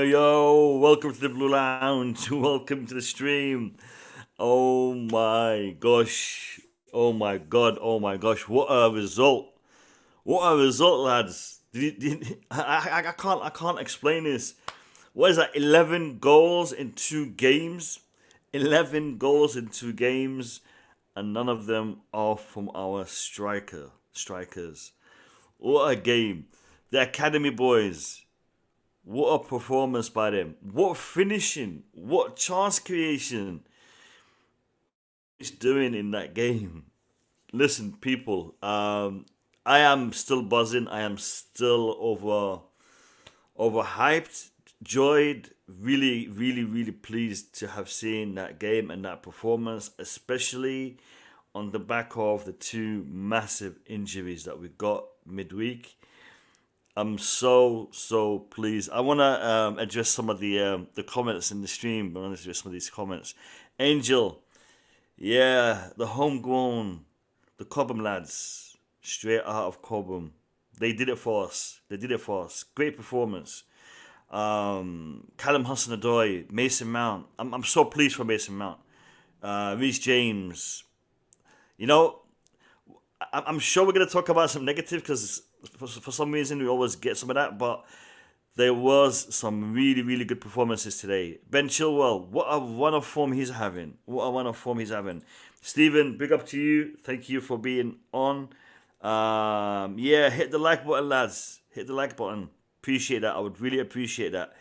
Yo, welcome to the Blue Lounge, welcome to the stream. Oh my gosh, oh my god, oh my gosh, what a result, lads. I can't explain this. What is that, 11 goals in 2 games? 11 goals in 2 games, and none of them are from our strikers. What a game. The Academy boys. What a performance by them. What finishing. What chance creation. He's doing in that game. Listen, people. I am still buzzing. I am still overhyped. Joyed. Really pleased to have seen that game and that performance. Especially on the back of the 2 massive injuries that we got midweek. I'm so pleased. I want to address some of the comments in the stream. I want to address some of these comments. Angel, yeah, the homegrown, the Cobham lads, straight out of Cobham. They did it for us. Great performance. Callum Hudson-Odoi, Mason Mount. I'm so pleased for Mason Mount. Reece James. You know, I'm sure we're going to talk about some negative because for some reason we always get some of that, but there was some really good performances today. Ben Chilwell, what a run of form he's having. Stephen, big up to you. Thank you for being on. Yeah, hit the like button, lads. Hit the like button. Appreciate that. I would really appreciate that.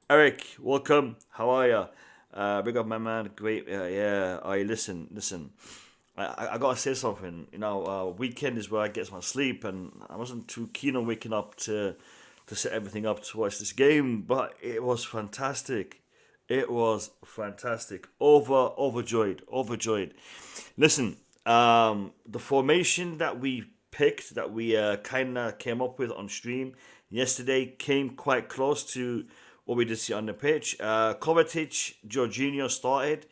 Eric, welcome. How are you? Big up, my man. Great. Yeah. Listen. I gotta say something. You know, weekend is where I get my sleep, and I wasn't too keen on waking up to set everything up to watch this game, but it was fantastic. Overjoyed. Listen, the formation that we picked, that we kind of came up with on stream yesterday, came quite close to what we did see on the pitch. Kovačić, Jorginho started.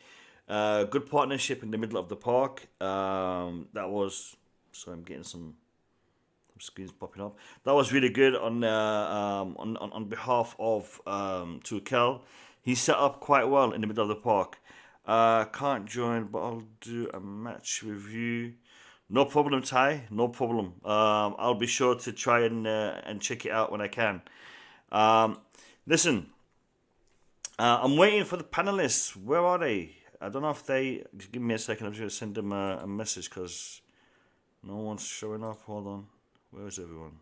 Good partnership in the middle of the park. That was... Sorry, I'm getting some screens popping up. That was really good on behalf of Tuchel. He set up quite well in the middle of the park. Can't join, but I'll do a match review. No problem, Ty. No problem. I'll be sure to try and check it out when I can. Listen, I'm waiting for the panelists. Where are they? I don't know if they... Just give me a second. I'm just going to send them a message because no one's showing up. Hold on. Where is everyone?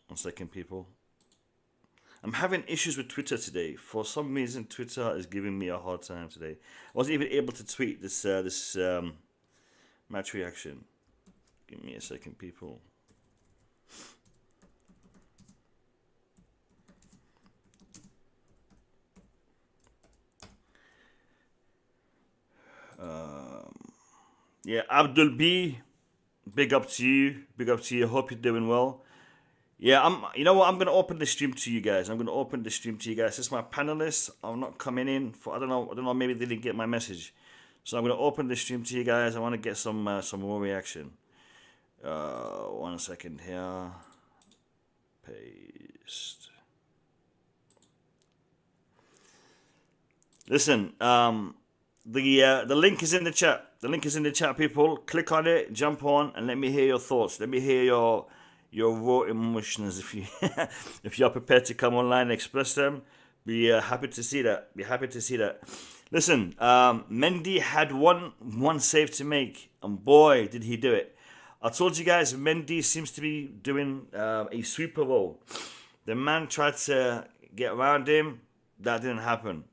1 second, people. I'm having issues with Twitter today. For some reason, Twitter is giving me a hard time today. I wasn't even able to tweet this match reaction. Give me a second, people. Yeah, Abdul B. big up to you. Big up to you. Hope you're doing well. Yeah, you know what? I'm gonna open the stream to you guys. This is my panelists. I'm not coming in for. I don't know. Maybe they didn't get my message. So I'm gonna open the stream to you guys. I want to get some more reaction. 1 second here. Paste. Listen. The link is in the chat. The link is in the chat, people. Click on it, jump on, and let me hear your thoughts. Let me hear your raw emotions. If you're prepared to come online and express them, be happy to see that. Listen, Mendy had one save to make, and boy, did he do it. I told you guys, Mendy seems to be doing a sweeper role. The man tried to get around him. That didn't happen.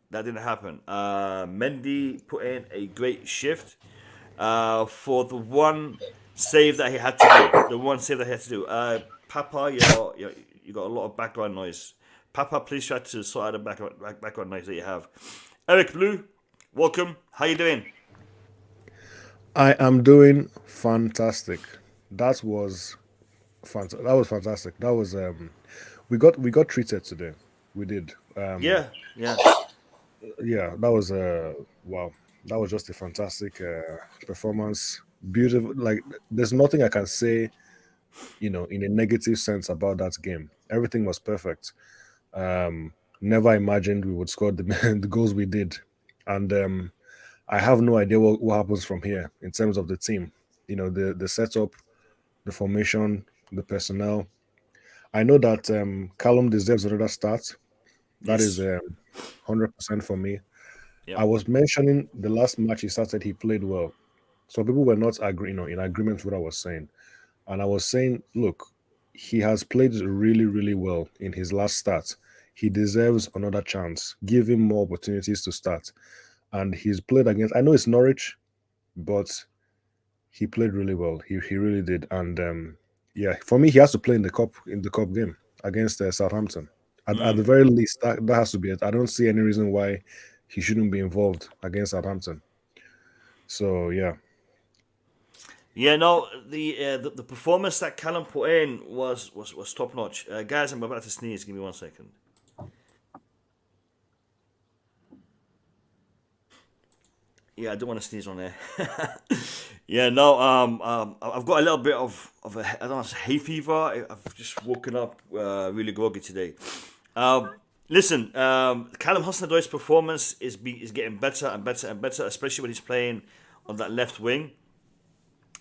Mendy put in a great shift for the one save that he had to do. Papa, you got a lot of background noise. Papa, please try to sort out the background noise that you have. Eric Blue, welcome. How you doing? I am doing fantastic. That was fantastic. That was we got treated today. We did. Yeah. Yeah, that was wow. That was just a fantastic performance. Beautiful. Like, there's nothing I can say, in a negative sense about that game. Everything was perfect. Never imagined we would score the, the goals we did, and I have no idea what happens from here in terms of the team. The setup, the formation, the personnel. I know that Callum deserves another start. That is 100% for me. Yep. I was mentioning the last match he started, he played well. So people were not in agreement with what I was saying. And I was saying, look, he has played really, really well in his last start. He deserves another chance. Give him more opportunities to start. And he's played against, I know it's Norwich, but he played really well. He really did. And yeah, for me, he has to play in the cup game against Southampton. At the very least, that has to be it. I don't see any reason why he shouldn't be involved against Southampton. So yeah. Yeah, no, the performance that Callum put in was top notch. Guys, I'm about to sneeze. Give me 1 second. Yeah, I don't want to sneeze on there. Yeah, no, I've got a little bit of I don't know, hay fever. I've just woken up really groggy today. Listen, Callum Hudson-Odoi's performance is getting better and better and better, especially when he's playing on that left wing.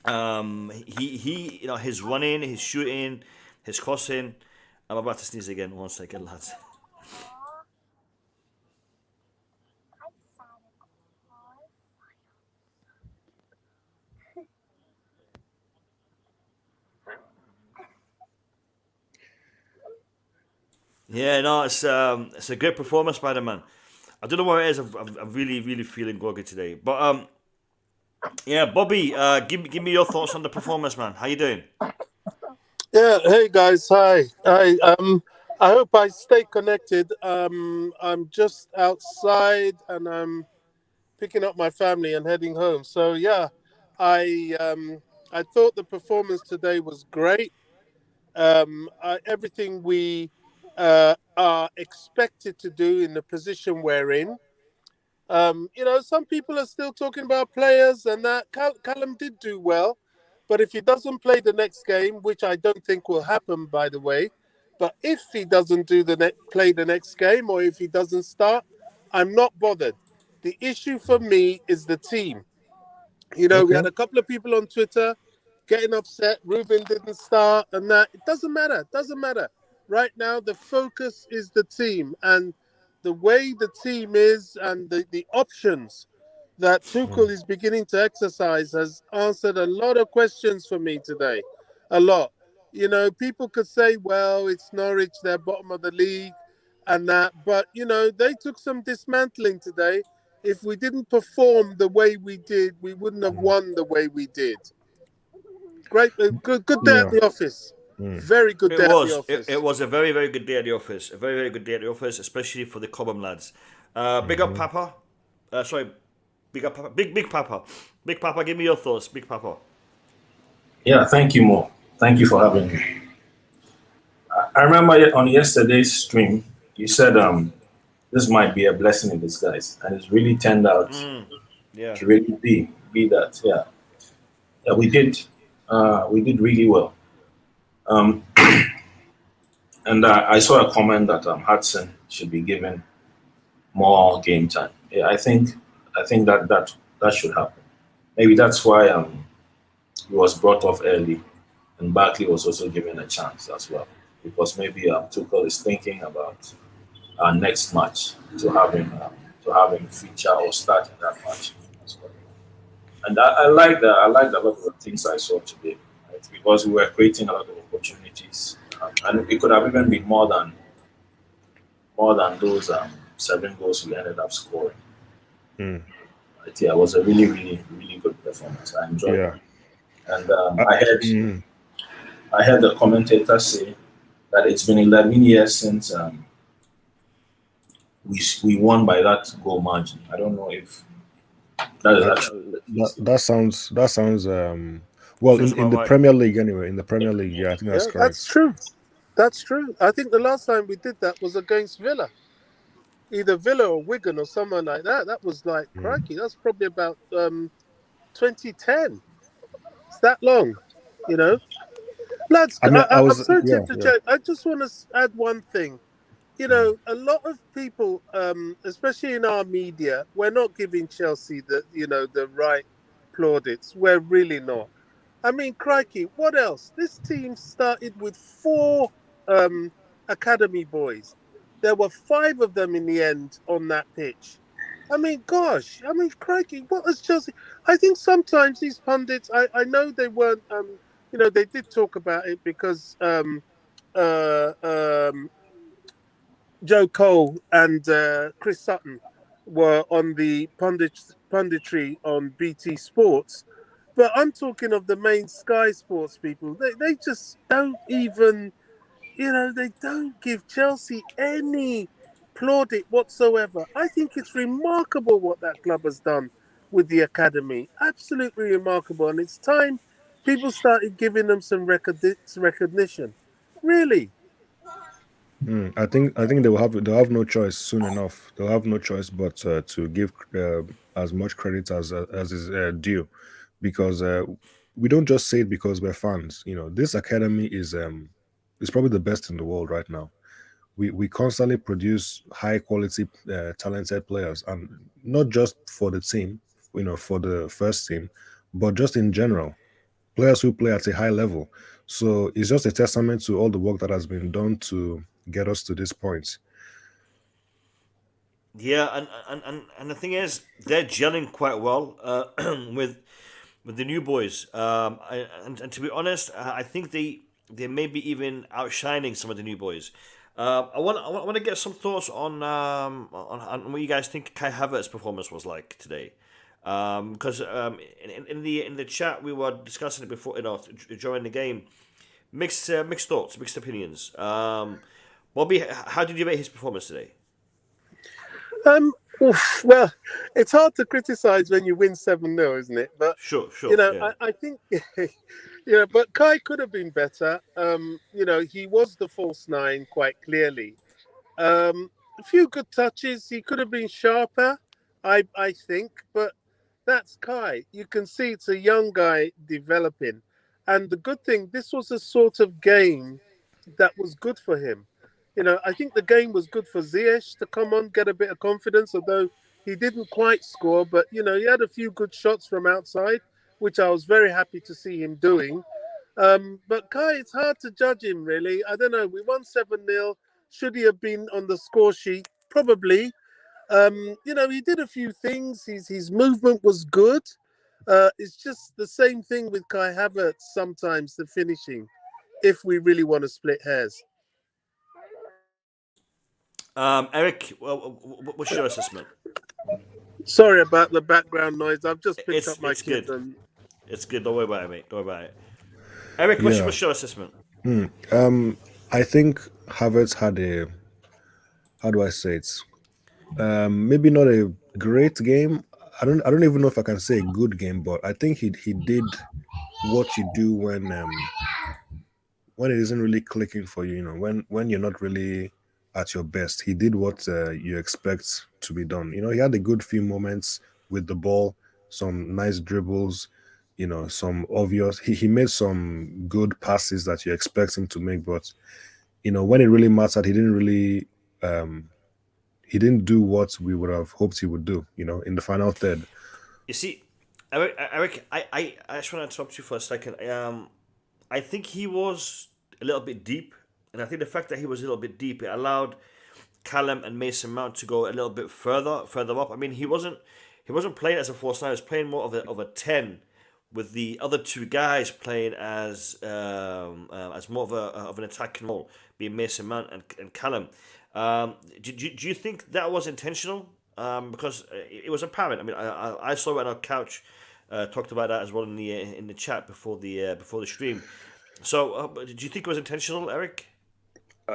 He his running, his shooting, his crossing. I'm about to sneeze again. 1 second, lads. Yeah, no, it's a great performance by the man. I don't know what it is. I'm really, really feeling groggy today. But yeah, Bobby, give me your thoughts on the performance, man. How you doing? Yeah, hey guys, hi. I hope I stay connected. I'm just outside and I'm picking up my family and heading home. So yeah, I thought the performance today was great. Everything we are expected to do in the position we're in. Some people are still talking about players, and that Callum did do well. But if he doesn't play the next game, which I don't think will happen, by the way, but if he doesn't play the next game, or if he doesn't start, I'm not bothered. The issue for me is the team. We had a couple of people on Twitter getting upset. Ruben didn't start, and that it doesn't matter. Doesn't matter. Right now, the focus is the team and the way the team is, and the options that Tuchel is beginning to exercise has answered a lot of questions for me today. A lot. People could say, well, it's Norwich, they're bottom of the league and that. But, they took some dismantling today. If we didn't perform the way we did, we wouldn't have won the way we did. Great, good day at the office. Very good day at the office. It was a very, very good day at the office. A very, very good day at the office, especially for the Cobham lads. Big up, Papa. Big up, Papa. Big Papa. Big Papa, give me your thoughts. Big Papa. Yeah, thank you, Mo. Thank you for having me. I remember on yesterday's stream, you said this might be a blessing in disguise, and it's really turned out Yeah. to really be that. Yeah, yeah, we did really well. Um, and I saw a comment that Hudson should be given more game time. Yeah, I think that should happen. Maybe that's why he was brought off early, and Barkley was also given a chance as well, because maybe Tuchel is thinking about our next match to have him feature or start in that match as well. And I like that. I like a lot of the things I saw today, right? Because we were creating a lot of opportunities, and it could have even been more than those 7 goals we ended up scoring. Mm. Right? Yeah, it was a really, really, really good performance. I enjoyed Yeah. that. And Uh, I heard mm. I heard the commentator say that it's been 11 years since we won by that goal margin. I don't know if that is Uh, actually the that, case. that sounds well Sounds in about the right. Premier League anyway. In the Premier League, yeah, I think that's Yeah, that's correct. true. That's true. I think the last time we did that was against Villa, either Villa or Wigan or someone like that. That was like Mm. crikey. That's probably about 2010. It's that long, you know. Lads, I mean, I'm sorry to yeah, yeah. interject. I just want to add one thing. You Mm. know, a lot of people, especially in our media, we're not giving Chelsea the right plaudits. We're really not. I mean, crikey, what else? This team started with 4 um, academy boys. There were 5 of them in the end on that pitch. I mean, gosh, I mean, crikey, what has Chelsea? I think sometimes these pundits, I know they weren't, they did talk about it because uh, um, Joe Cole and Chris Sutton were on the punditry on BT Sports. But I'm talking of the main Sky Sports people. They just don't even, they don't give Chelsea any plaudit whatsoever. I think it's remarkable what that club has done with the academy. Absolutely remarkable. And it's time people started giving them some recognition. Really. Mm. I think they'll have no choice soon enough. They'll have no choice but to give as much credit as is due, because we don't just say it because we're fans. This academy is probably the best in the world right now. We constantly produce high quality, talented players, and not just for the team, for the first team, but just in general, players who play at a high level. So it's just a testament to all the work that has been done to get us to this point. Yeah, and the thing is, they're gelling quite well with the new boys. And to be honest, I think they may be even outshining some of the new boys. I want to get some thoughts on what you guys think Kai Havertz's performance was like today. Because in the chat we were discussing it before, during the game. Mixed thoughts, mixed opinions. Bobby, how did you rate his performance today? Well, it's hard to criticize when you win 7-0, isn't it? But Sure, sure, yeah. I think but Kai could have been better. He was the false nine quite clearly. A few good touches. He could have been sharper, I think, but that's Kai. You can see it's a young guy developing. And the good thing, this was a sort of game that was good for him. I think the game was good for Ziyech to come on, get a bit of confidence, although he didn't quite score. But, he had a few good shots from outside, which I was very happy to see him doing. But Kai, it's hard to judge him, really. I don't know. We won 7-0. Should he have been on the score sheet? Probably. He did a few things. His movement was good. It's just the same thing with Kai Havertz sometimes, the finishing, if we really want to split hairs. Eric, what's your assessment? Sorry about the background noise. I've just picked It's up my it's kids. good. And It's good. Don't worry about it, mate. Don't worry about it. Eric, what's your, Yeah. what's your assessment? I think Havertz had how do I say it? Maybe not a great game. I don't even know if I can say a good game, but I think he did what you do when it isn't really clicking for you. When you're not really at your best. He did what you expect to be done. He had a good few moments with the ball, some nice dribbles. Some obvious. He made some good passes that you expect him to make, but when it really mattered, he didn't really. He didn't do what we would have hoped he would do. In the final third. You see, Eric, I just want to interrupt you for a second. I think he was a little bit deep, and I think the fact that he was a little bit deep, it allowed Callum and Mason Mount to go a little bit further up. I mean, he wasn't playing as a false nine. He was playing more of a 10, with the other two guys playing as more of an attacking role, being Mason Mount and Callum. Do you think that was intentional? Because it was apparent. I mean, I saw it on our couch. Talked about that as well in the chat before the stream. So, do you think it was intentional, Eric?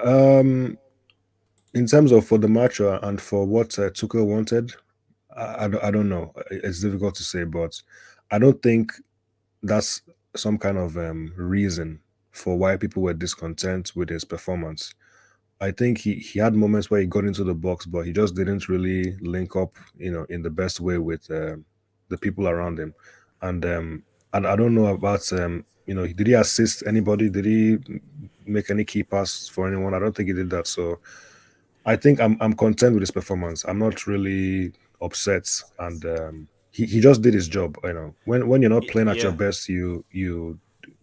In terms of for the match and for what Tuchel wanted, I don't know. It's difficult to say, but I don't think that's some kind of reason for why people were discontent with his performance. I think he had moments where he got into the box, but he just didn't really link up, in the best way with the people around him. And I don't know about did he assist anybody? Did he make any key pass for anyone? I don't think he did that. So I think I'm content with his performance. I'm not really upset, and he just did his job. When you're not playing at your best, you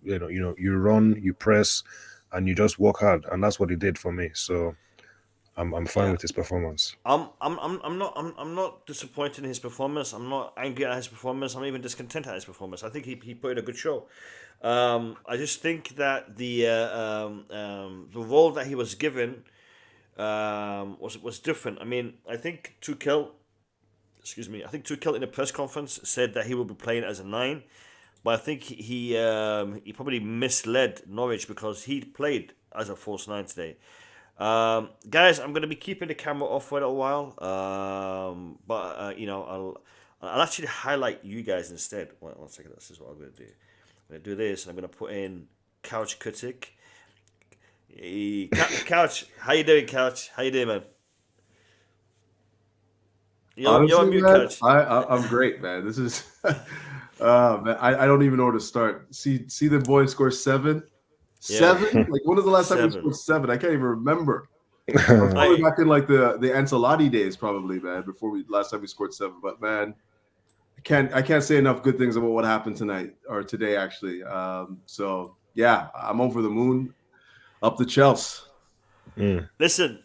run, you press, and you just work hard, and that's what he did for me. So I'm fine with his performance. I'm not disappointed in his performance. I'm not angry at his performance. I'm even discontent at his performance. I think he put in a good show. I just think that the role that he was given was different. I mean, I think Tuchel in a press conference said that he will be playing as a 9. But I think he probably misled Norwich because he played as a false 9 today. Guys, I'm going to be keeping the camera off for a little while. But I'll actually highlight you guys instead. One second, this is what I'm going to do. I'm going to do this, and I'm going to put in Couch Critic. Couch, how you doing, Couch? How you doing, man? Honestly, you're on mute, man, Couch. I'm great, man. This is... man, I don't even know where to start. See the boys score 7? 7? Like, when was the last time we scored 7? I can't even remember. Probably back in like the Ancelotti days, probably, man. Before last time we scored 7. But man, I can't say enough good things about what happened tonight or today, actually. So yeah, I'm over the moon. Up the Chelsea. Listen,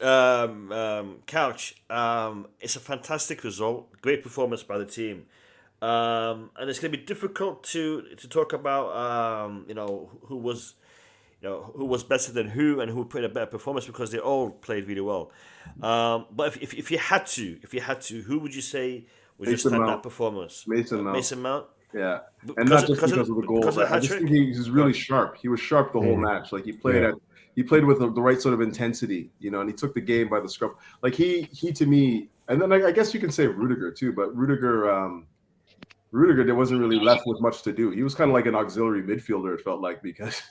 Couch. It's a fantastic result. Great performance by the team. And it's going to be difficult to talk about who was better than who and who put in a better performance, because they all played really well. But if you had to, who would you say was just had that performance? Mason Mount. Yeah, and not just because of the goals. I just think he was really sharp. He was sharp the whole match. Like he played with the right sort of intensity, and he took the game by the scruff. Like he to me, and then I guess you can say Rudiger too, but Rudiger, there wasn't really left with much to do. He was kind of like an auxiliary midfielder, it felt like, because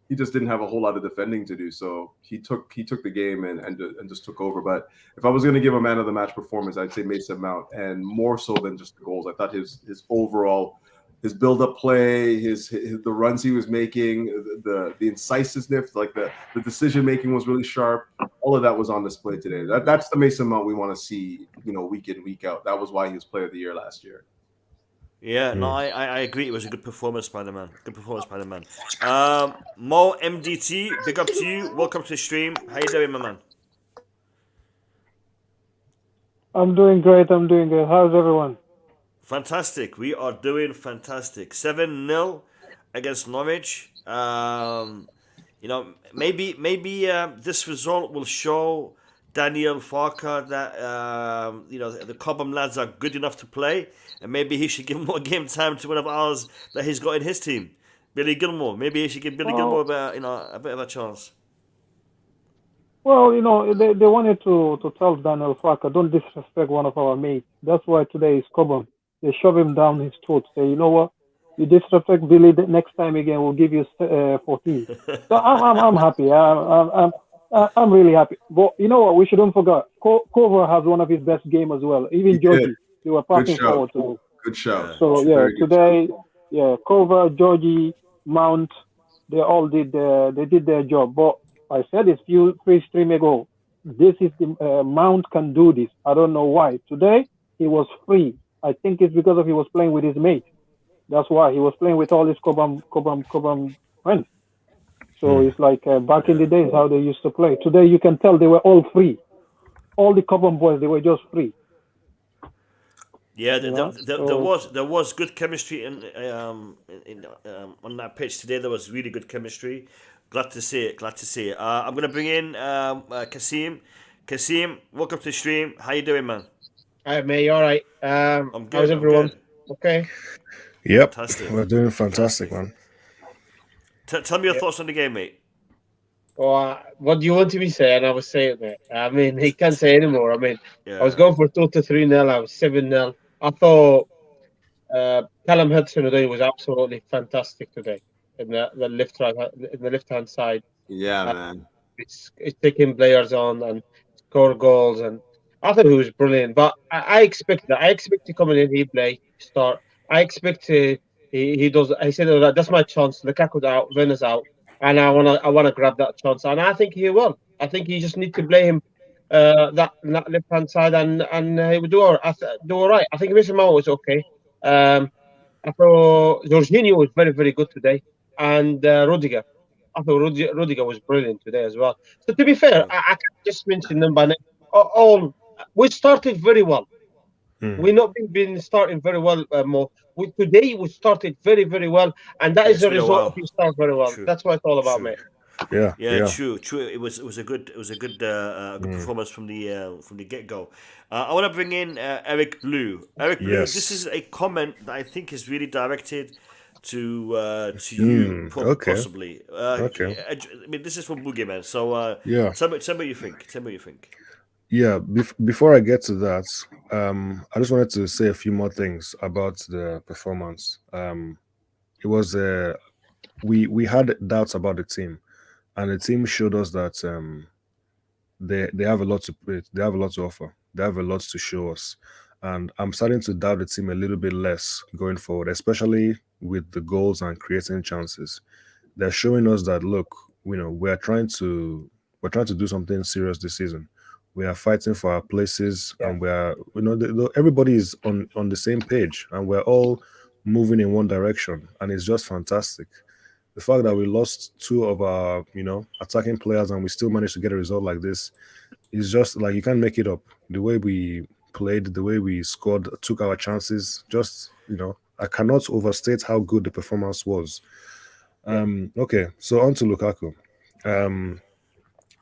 he just didn't have a whole lot of defending to do. So he took the game and just took over. But if I was going to give a man of the match performance, I'd say Mason Mount, and more so than just the goals. I thought his overall, his build-up play, the runs he was making, the incisiveness, like the decision making was really sharp. All of that was on display today. That's the Mason Mount we want to see, week in, week out. That was why he was Player of the Year last year. Yeah, no, I agree. It was a good performance by the man. Mo MDT, big up to you. Welcome to the stream. How you doing, my man? I'm doing great. How's everyone? Fantastic. We are doing fantastic. 7-0 against Norwich. Maybe this result will show Daniel Farke that the Cobham lads are good enough to play, and maybe he should give more game time to one of ours that he's got in his team, Billy Gilmore. Maybe he should give Billy Gilmore a bit of a chance. Well, they wanted to tell Daniel Farke, don't disrespect one of our mates. That's why today is Cobham. They shove him down his throat. Say, you know what? You disrespect Billy, the next time again we'll give you 14. So I'm happy. I'm really happy. But you know what? We shouldn't forget. Cover has one of his best games as well. Even Georgie, they were passing forward to. Good show. So today, Cover, Georgie, Mount, they all did their job. But I said this free stream ago. This is the Mount can do this. I don't know why. Today he was free. I think it's because he was playing with his mate. That's why he was playing with all his Cobham friends. So it's like back in the days how they used to play. Today you can tell they were all free. All the Cobham boys, they were just free. Yeah, there was good chemistry in on that pitch today. There was really good chemistry. Glad to see it. I'm gonna bring in Kasim. Kasim, welcome to the stream. How you doing, man? Hi, mate. You all right? I'm good. How's everyone? Okay. Yep. Fantastic. We're doing fantastic, man. Tell me your thoughts on the game, mate. Well, what do you want me to say? And I was saying, mate. I mean, he can't say anymore. I mean, I was going for 2-3-0. I was 7-0. I thought Callum Hudson-Odoi was absolutely fantastic today in the left hand side. Yeah, man. It's taking players on and score goals, and I thought he was brilliant. But I expect that. I expect to come in, he play, start. I expect he does. I said, oh, that's my chance. Lukaku's out, Werner's out, and I wanna grab that chance, and I think he will. I think you just need to play him that left hand side, and he would do all right. I think Mason Mount was okay. I thought Jorginho was very, very good today, and Rudiger. I thought Rudiger was brilliant today as well. So to be fair, I can just mention them by name. All we started very well. We've not been starting very well more. Today we started very, very well, and that is the result of you start very well. True. That's what it's all about, mate. Yeah. True. It was a good performance from the get go. I want to bring in Eric Blue. Eric Blue, this is a comment that I think is really directed to you, possibly. Okay. I mean, this is from Boogeyman. So tell me what you think. Yeah. Before I get to that, I just wanted to say a few more things about the performance. It was we had doubts about the team. And the team showed us that they have a lot to play. They have a lot to offer. They have a lot to show us. And I'm starting to doubt the team a little bit less going forward, especially with the goals and creating chances. They're showing us that, look, we're trying to do something serious this season. We are fighting for our places, and everybody is on the same page, and we're all moving in one direction, and it's just fantastic. The fact that we lost two of our, attacking players and we still managed to get a result like this is just like, you can't make it up. The way we played, the way we scored, took our chances, just, I cannot overstate how good the performance was. Okay, so on to Lukaku.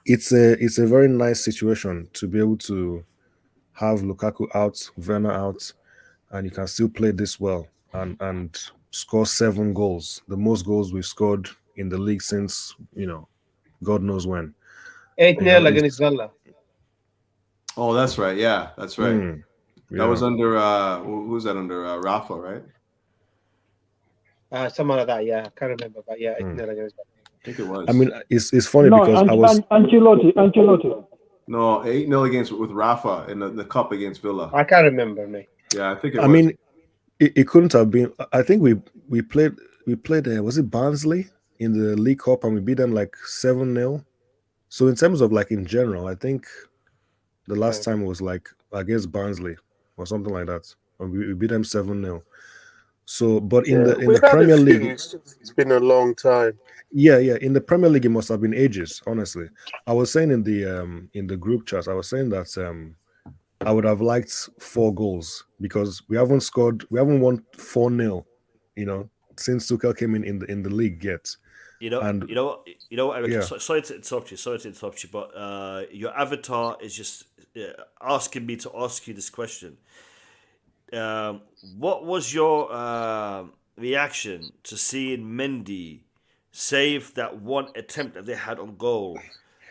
It's a very nice situation to be able to have Lukaku out, Werner out, and you can still play this well and score 7 goals, the most goals we've scored in the league since, God knows when. 8-0 against Zola. Oh, that's right. Yeah, that's right. That was under, who was that under? Rafa, right? Something like that, yeah. I can't remember, but yeah, 8-0 against Zola. I think it was. I mean, it's funny because I was... Ancelotti. No, 8-0 with Rafa in the cup against Villa. I can't remember, mate. Yeah, I think it was. I mean, it couldn't have been. I think we played. Was it Barnsley in the League Cup, and we beat them like 7-0. So in terms of in general, I think the last time was against Barnsley or something like that, and we beat them 7-0. So, but in the Premier League, it's been a long time. Yeah. In the Premier League, it must have been ages. Honestly, I was saying in the group chat, I was saying that I would have liked 4 goals because we haven't won 4-0, since Tuchel came in the league yet. You know what, Eric? Yeah. Sorry to interrupt you, but your avatar is just asking me to ask you this question. What was your reaction to seeing Mendy save that one attempt that they had on goal?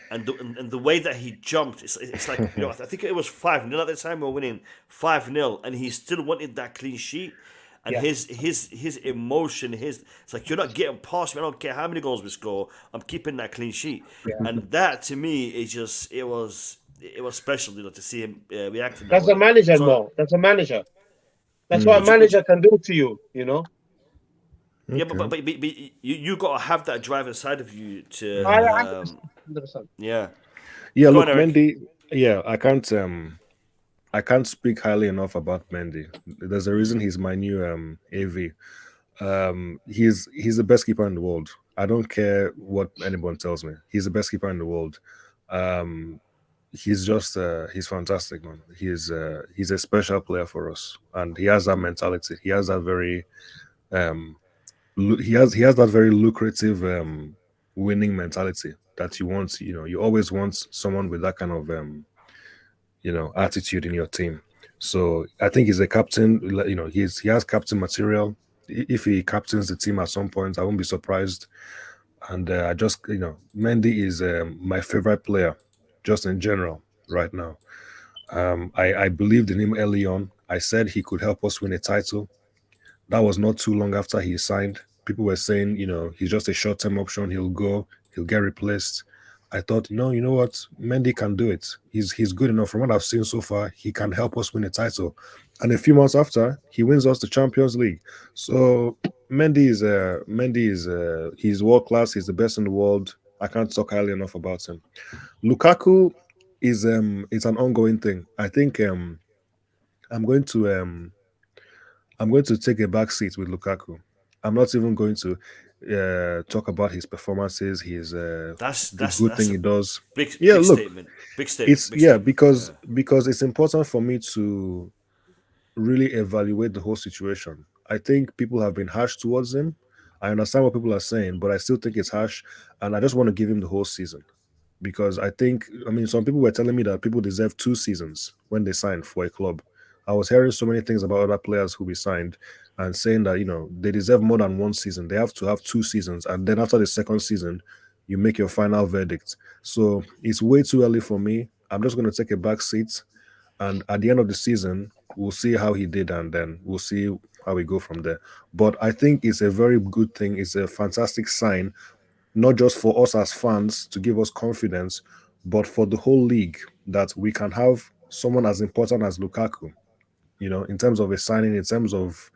And the way that he jumped, it's like, I think it was 5-0 at the time. We were winning 5-0, and he still wanted that clean sheet. And his emotion, it's like, you're not getting past me. I don't care how many goals we score. I'm keeping that clean sheet. And that to me is just it was special, to see him reacting. That's a manager, Mo. That's a manager. That's what a manager can do to you. Yeah, but you got to have that drive inside of you to. 100%. Yeah. Yeah, Go look, on, Eric. Mendy. Yeah, I can't speak highly enough about Mendy. There's a reason he's my new AV. He's the best keeper in the world. I don't care what anyone tells me. He's the best keeper in the world. He's just he's fantastic, man. He's a special player for us, and he has that mentality. He has that very he has that very lucrative winning mentality that you want. You always want someone with that kind of attitude in your team. So I think he's a captain. He has captain material. If he captains the team at some point, I won't be surprised. And I just, Mendy is my favorite player, just in general, right now. I believed in him early on. I said he could help us win a title. That was not too long after he signed. People were saying, he's just a short-term option. He'll go, he'll get replaced. I thought, no, you know what? Mendy can do it. He's good enough. From what I've seen so far, he can help us win a title. And a few months after, he wins us the Champions League. So Mendy is he's world class. He's the best in the world. I can't talk highly enough about him. Lukaku is it's an ongoing thing. I think I'm going to take a back seat with Lukaku. I'm not even going to talk about his performances. That's the good thing he does. Big statement. Because it's important for me to really evaluate the whole situation. I think people have been harsh towards him. I understand what people are saying, but I still think it's harsh, and I just want to give him the whole season. Because some people were telling me that people deserve 2 seasons when they sign for a club. I was hearing so many things about other players who we signed and saying that, they deserve more than 1 season. They have to have 2 seasons. And then after the second season, you make your final verdict. So it's way too early for me. I'm just going to take a back seat. And at the end of the season, we'll see how he did. And then we'll see how we go from there. But I think it's a very good thing. It's a fantastic sign, not just for us as fans to give us confidence, but for the whole league, that we can have someone as important as Lukaku. In terms of a signing, in terms of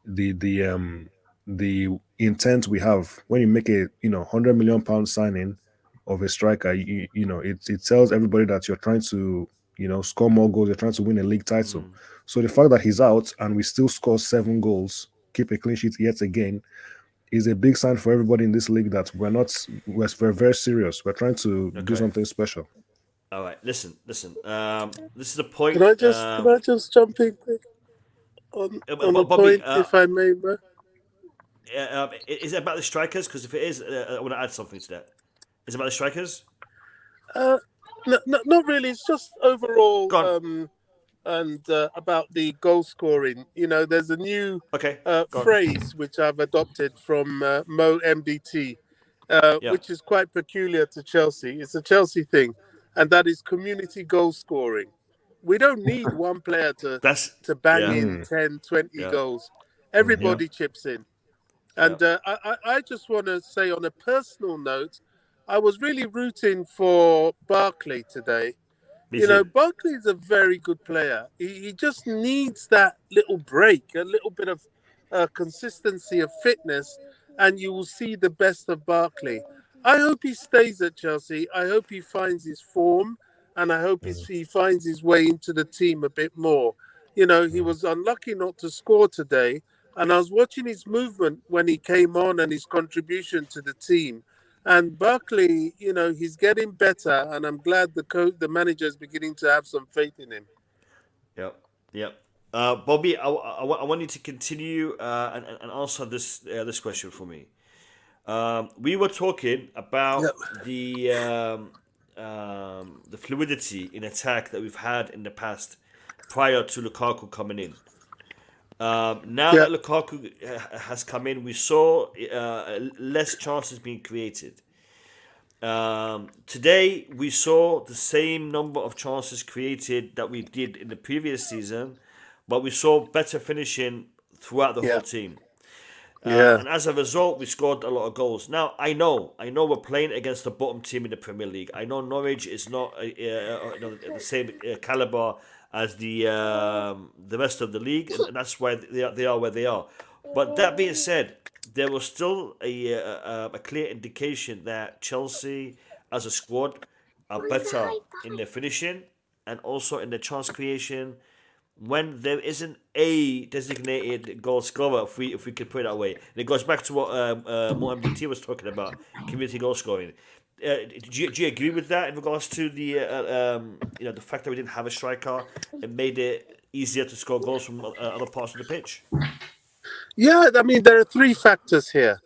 the intent we have. When you make a £100 million signing of a striker, it tells everybody that you're trying to score more goals. You're trying to win a league title. So the fact that he's out and we still score 7 goals, keep a clean sheet yet again, is a big sign for everybody in this league that we're very serious. We're trying to do something special. All right, listen. This is a point. Can I just jump in quick on a Bobby, point, if I may, bro? Is it about the strikers? Because if it is, I want to add something to that. Is it about the strikers? No, not really. It's just overall, and about the goal scoring. There's a new phrase which I've adopted from Mo MDT, which is quite peculiar to Chelsea. It's a Chelsea thing, and that is community goal scoring. We don't need one player to bang in 10, 20 goals. Everybody chips in. And I just want to say, on a personal note, I was really rooting for Barkley today. Barkley is a very good player. He just needs that little break, a little bit of consistency of fitness, and you will see the best of Barkley. I hope he stays at Chelsea. I hope he finds his form, and I hope he finds his way into the team a bit more. He was unlucky not to score today, and I was watching his movement when he came on and his contribution to the team. And Barkley, he's getting better, and I'm glad the manager is beginning to have some faith in him. Yep. Bobby, I want you to continue and answer this question for me. We were talking about the fluidity in attack that we've had in the past prior to Lukaku coming in. Now that Lukaku has come in, we saw less chances being created. Today, we saw the same number of chances created that we did in the previous season, but we saw better finishing throughout the whole team. Yeah. And as a result, we scored a lot of goals. Now, I know we're playing against the bottom team in the Premier League. I know Norwich is not the same caliber as the rest of the league, and that's why they are where they are. But that being said, there was still a clear indication that Chelsea, as a squad, are better in their finishing and also in the chance creation, when there isn't a designated goal scorer, if we could put it that way. And it goes back to what Mohamed T was talking about, community goal scoring. Do you agree with that in regards to the the fact that we didn't have a striker? It made it easier to score goals from other parts of the pitch. Yeah, I mean, there are three factors here.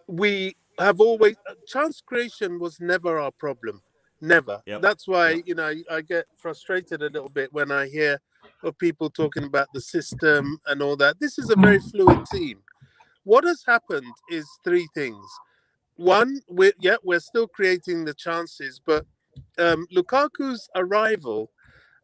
We have always chance creation was never our problem. Never. Yep. That's why, I get frustrated a little bit when I hear of people talking about the system and all that. This is a very fluid team. What has happened is three things. One, we're still creating the chances, but Lukaku's arrival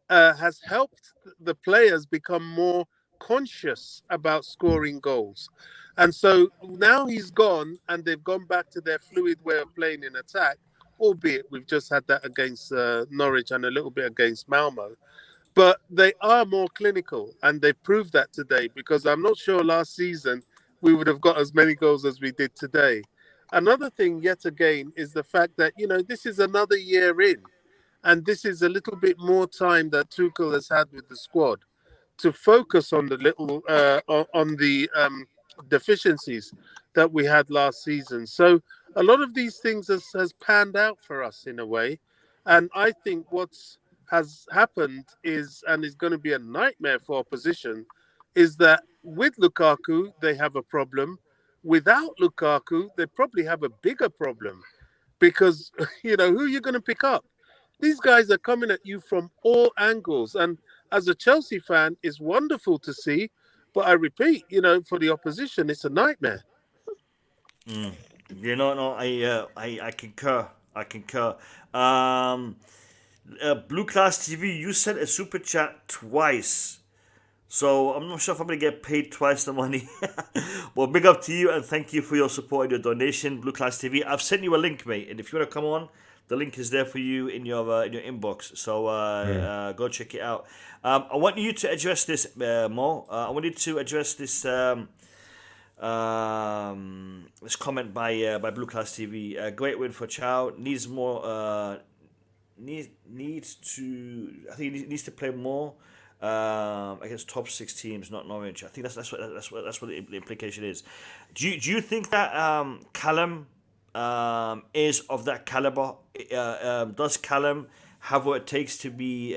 has helped the players become more conscious about scoring goals. And so now he's gone and they've gone back to their fluid way of playing in attack. Albeit we've just had that against Norwich and a little bit against Malmo. But they are more clinical, and they proved that today, because I'm not sure last season we would have got as many goals as we did today. Another thing, yet again, is the fact that, this is another year in, and this is a little bit more time that Tuchel has had with the squad to focus on the deficiencies that we had last season. So a lot of these things has panned out for us in a way. And I think what has happened is going to be a nightmare for opposition, is that with Lukaku, they have a problem. Without Lukaku, they probably have a bigger problem, because, who are you going to pick up? These guys are coming at you from all angles. And as a Chelsea fan, it's wonderful to see. But I repeat, for the opposition, it's a nightmare. I concur. Blue Class TV, you sent a super chat twice, so I'm not sure if I'm gonna get paid twice the money. Well, big up to you and thank you for your support and your donation, Blue Class TV. I've sent you a link, mate, and if you wanna come on, the link is there for you in your inbox. So go check it out. I want you to address this, Mo. I want you to address this. This comment by Blue Class TV. Great win for Chow. Needs more. Needs to. I think he needs to play more against top 6 teams, not Norwich. I think that's what the implication is. Do you think that Callum is of that caliber? Does Callum have what it takes to be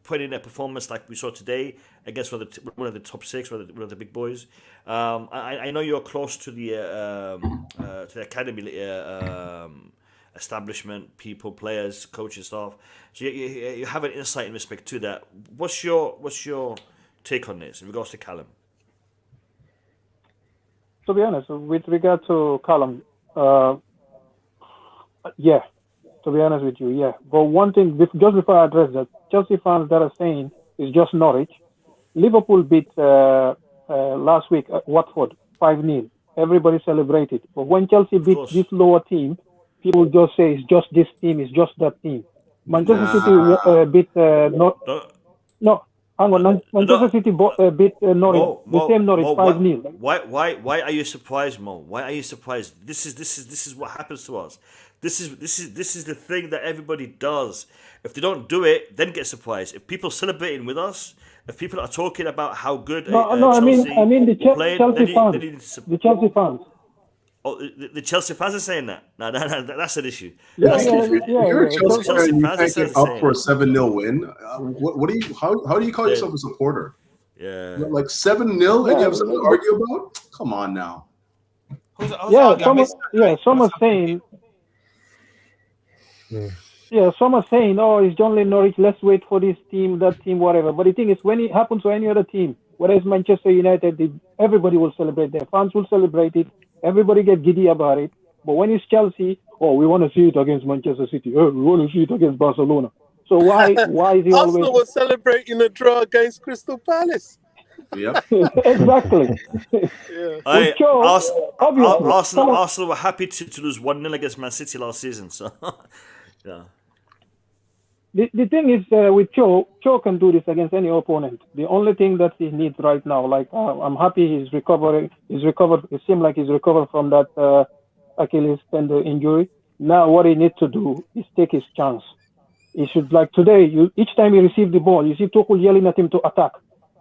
put in a performance like we saw today against one of the top 6, one of the big boys? I know you're close to the academy establishment, people, players, coaches, staff. So you have an insight in respect to that. What's your take on this in regards to Callum? To be honest, with regard to Callum, yeah. To be honest with you, yeah. But one thing, just before I address that, Chelsea fans that are saying it's just Norwich. Liverpool beat last week at Watford 5-0. Everybody celebrated. But when Chelsea beat this lower team, people just say it's just this team, it's just that team. Manchester City beat no. Hang on, Manchester City beat Norwich, the same Norwich 5-0. Why are you surprised, Mo? Why are you surprised? This is what happens to us. This is the thing that everybody does. If they don't do it, then get surprised. If people celebrating with us, if people are talking about how good Chelsea I mean the playing, Chelsea fans. The Chelsea fans. Oh, the Chelsea fans are saying that. No, that's an issue. If you're a Chelsea fan and you can't get up for a 7-0 win, what do you? How do you call yourself a supporter? Yeah, like 7-0, and you have something to argue about? Come on now. Some are saying. Yeah, some are saying, oh, it's only Norwich, let's wait for this team, that team, whatever. But the thing is, when it happens to any other team, whether it's Manchester United, everybody will celebrate. Their fans will celebrate it. Everybody get giddy about it. But when it's Chelsea, oh, we want to see it against Manchester City. Oh, we want to see it against Barcelona. So why is he Arsenal always... was celebrating a draw against Crystal Palace. Yep. Exactly. Arsenal were happy to lose 1-0 against Man City last season. So, yeah. The thing is, with Cho can do this against any opponent. The only thing that he needs right now, I'm happy he's recovering. He's recovered. It seems like he's recovered from that Achilles tendon injury. Now what he needs to do is take his chance. He should, like today, each time he receives the ball, you see Tuchel yelling at him to attack,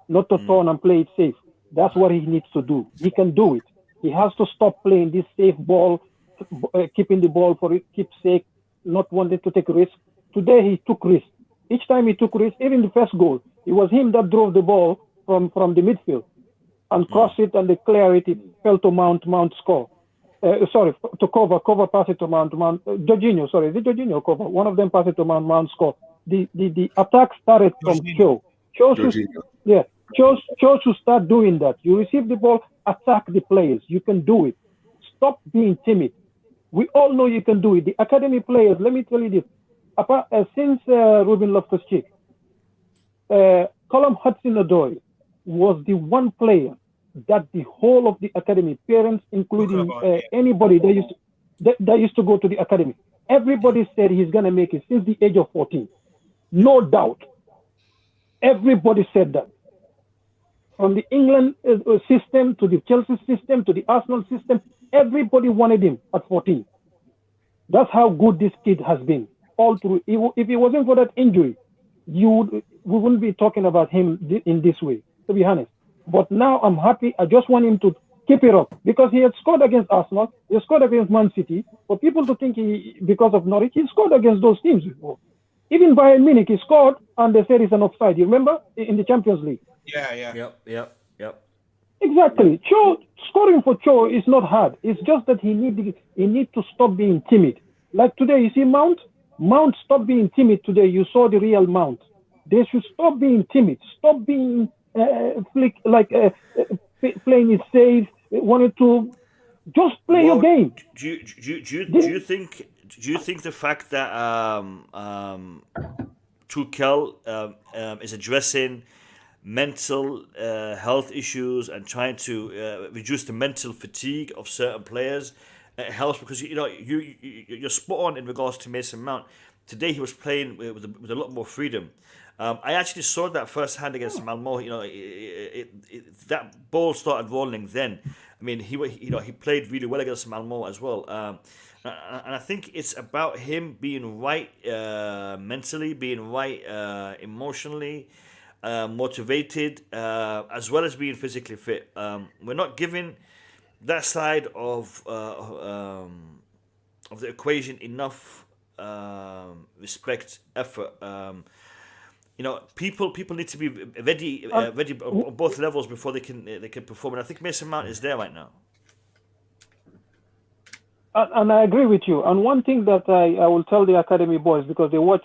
not to turn and play it safe. That's what he needs to do. He can do it. He has to stop playing this safe ball, keeping the ball for keep's sake, not wanting to take risks. Today he took risks. Each time he took risks, even the first goal, it was him that drove the ball from the midfield and crossed it and declared it. It fell to Mount score. To cover pass it to Mount. Jorginho, sorry, is it Jorginho or cover? One of them passed it to Mount score. The attack started from Cho. Cho should start doing that. You receive the ball, attack the players. You can do it. Stop being timid. We all know you can do it. The academy players, let me tell you this. Since Ruben Loftus-Cheek, Callum Hudson-Odoi was the one player that the whole of the academy, parents, including anybody that used to go to the academy, everybody said he's going to make it since the age of 14. No doubt. Everybody said that. From the England system to the Chelsea system to the Arsenal system, everybody wanted him at 14. That's how good this kid has been all through. If it wasn't for that injury, we wouldn't be talking about him in this way, to be honest. But now I'm happy. I just want him to keep it up because he had scored against Arsenal, he scored against Man City. For people to think because of Norwich, he scored against those teams before. Even Bayern Munich, he scored and they said it's an offside. You remember in the Champions League? Yeah. Yep. Exactly. Scoring for Cho is not hard. It's just that he need to stop being timid. Like today, you see Mount stopped being timid today. You saw the real Mount. They should stop being timid. Stop being playing it safe. Wanted to just play your game. Do you think the fact that Tuchel is addressing mental health issues and trying to reduce the mental fatigue of certain players helps? Because you're spot on in regards to Mason Mount. Today he was playing with a lot more freedom. I actually saw that firsthand against Malmo. That ball started rolling then. I mean, he played really well against Malmo as well. And I think it's about him being right mentally, being right emotionally, motivated, as well as being physically fit. We're not giving that side of the equation enough respect, effort. People need to be ready on both levels before they can perform. And I think Mason Mount is there right now. And I agree with you. And one thing that I will tell the academy boys, because they watch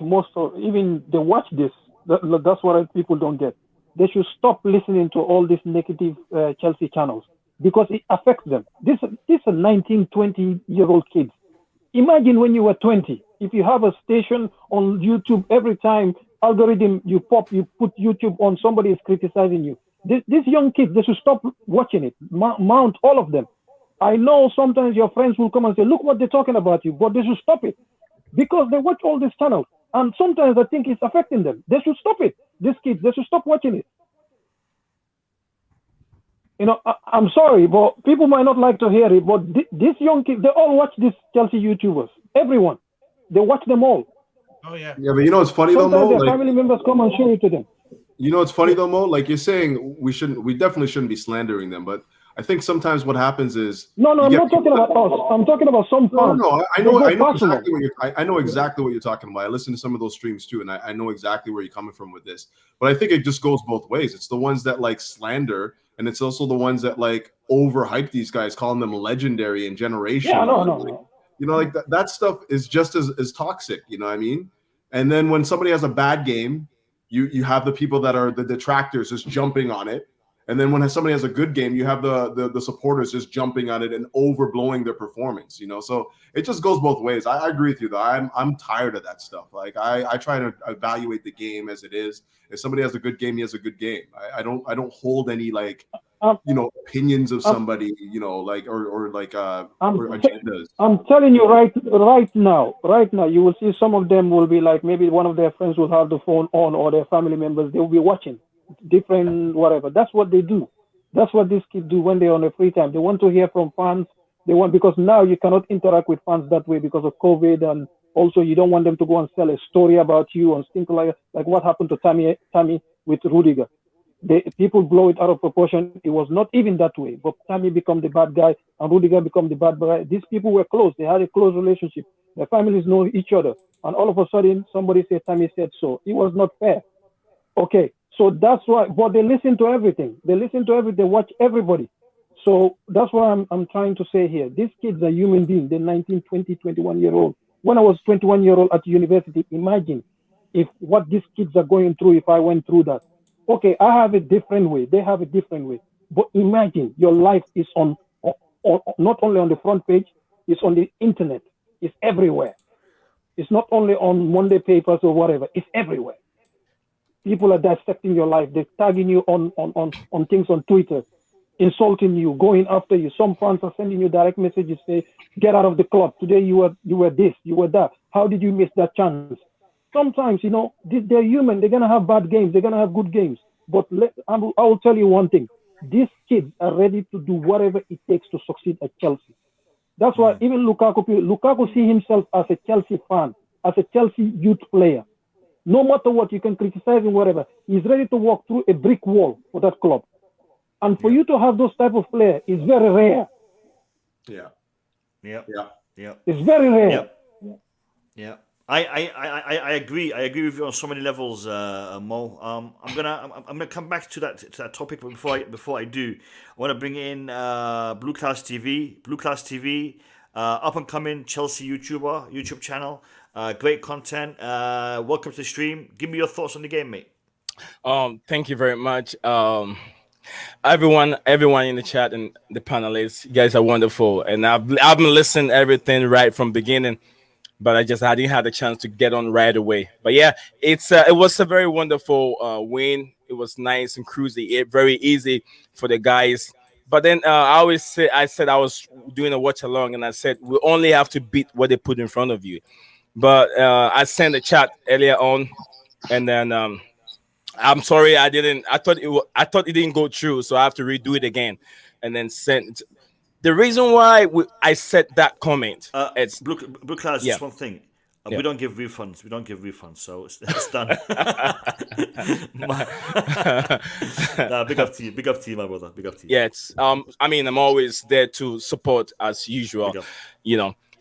most of, even they watch this. That's what people don't get. They should stop listening to all these negative Chelsea channels because it affects them. These are 19, 20-year-old kids. Imagine when you were 20. If you have a station on YouTube, every time algorithm you put YouTube on, somebody is criticizing you. These young kids, they should stop watching it. Mount, all of them. I know sometimes your friends will come and say, look what they're talking about you, but they should stop it because they watch all these channels. And sometimes I think it's affecting them. They should stop it. These kids, they should stop watching it. I'm sorry, but people might not like to hear it, but these young kids, they all watch these Chelsea YouTubers. Everyone. They watch them all. Oh, yeah. Yeah, but it's funny sometimes though, Mo? Their family members come and show it to them. It's funny though, Mo? Like you're saying, we definitely shouldn't be slandering them, but I think sometimes what happens is I'm not talking about us. I'm talking about some fans. No, I know exactly what you're talking about. I listen to some of those streams too, and I know exactly where you're coming from with this. But I think it just goes both ways. It's the ones that like slander, and it's also the ones that like overhype these guys, calling them legendary and generational. Yeah, no. Like that stuff is just as toxic. You know what I mean? And then when somebody has a bad game, you have the people that are the detractors just jumping on it. And then when somebody has a good game, you have the supporters just jumping on it and overblowing their performance, So it just goes both ways. I agree with you, though. I'm tired of that stuff. Like I try to evaluate the game as it is. If somebody has a good game, he has a good game. I don't hold any opinions of somebody, or agendas. I'm telling you right now, you will see some of them will be like, maybe one of their friends will have the phone on, or their family members, they will be watching different whatever. That's what they do. That's what these kids do when they're on their free time. They want to hear from fans. Because now you cannot interact with fans that way because of COVID, and also you don't want them to go and sell a story about you and things like what happened to Tammy with Rudiger. People blow it out of proportion. It was not even that way, but Tammy became the bad guy and Rudiger became the bad guy. These people were close. They had a close relationship. Their families know each other. And all of a sudden, somebody said Tammy said so. It was not fair. Okay, so that's why. But they listen to everything. They watch everybody. So that's what I'm trying to say here. These kids are human beings. They're 19, 20, 21-year-old. When I was 21-year-old at university, imagine if what these kids are going through if I went through that. Okay, I have a different way. They have a different way. But imagine your life is on not only on the front page, it's on the internet. It's everywhere. It's not only on Monday papers or whatever. It's everywhere. People are dissecting your life. They're tagging you on things on Twitter, insulting you, going after you. Some fans are sending you direct messages, say, get out of the club. Today you were this, you were that. How did you miss that chance? Sometimes, they're human. They're going to have bad games. They're going to have good games. But I will tell you one thing. These kids are ready to do whatever it takes to succeed at Chelsea. That's why even Lukaku see himself as a Chelsea fan, as a Chelsea youth player. No matter what, you can criticize him, whatever. He's ready to walk through a brick wall for that club. And for you to have those type of players is very rare. Yeah. It's very rare. Yeah. I agree. I agree with you on so many levels, Mo. I'm gonna come back to that topic, but before I do, I want to bring in Blue Class TV, up and coming Chelsea YouTube channel. Great content. Welcome to the stream. Give me your thoughts on the game, mate. Thank you very much. Everyone in the chat and the panelists, you guys are wonderful, and I've been listening to everything right from beginning, but I didn't have the chance to get on right away. But yeah, it was a very wonderful win. It was nice and cruisy, very easy for the guys. But then I said I was doing a watch along, and I said we only have to beat what they put in front of you. But I sent a chat earlier on, and then I'm sorry I didn't. I thought it didn't go through, so I have to redo it again, and then send. The reason why I said that comment, it's Blue Class. Just one thing. We don't give refunds. So it's done. Big up to you, my brother. Big up to you. Yeah, it's I'm always there to support as usual.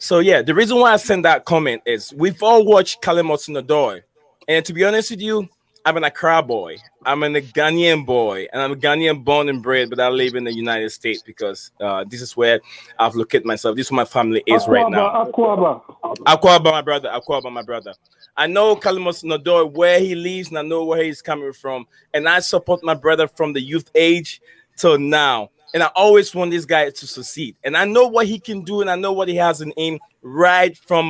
So yeah, the reason why I sent that comment is we've all watched Callum Hudson-Odoi, and to be honest with you, I'm an Accra boy. I'm a Ghanaian boy, and I'm a Ghanaian born and bred, but I live in the United States because this is where I've located myself. This is where my family is right now. Akwaba, my brother. I know Callum Hudson-Odoi, where he lives, and I know where he's coming from, and I support my brother from the youth age till now. And I always want this guy to succeed. And I know what he can do, and I know what he has in him right from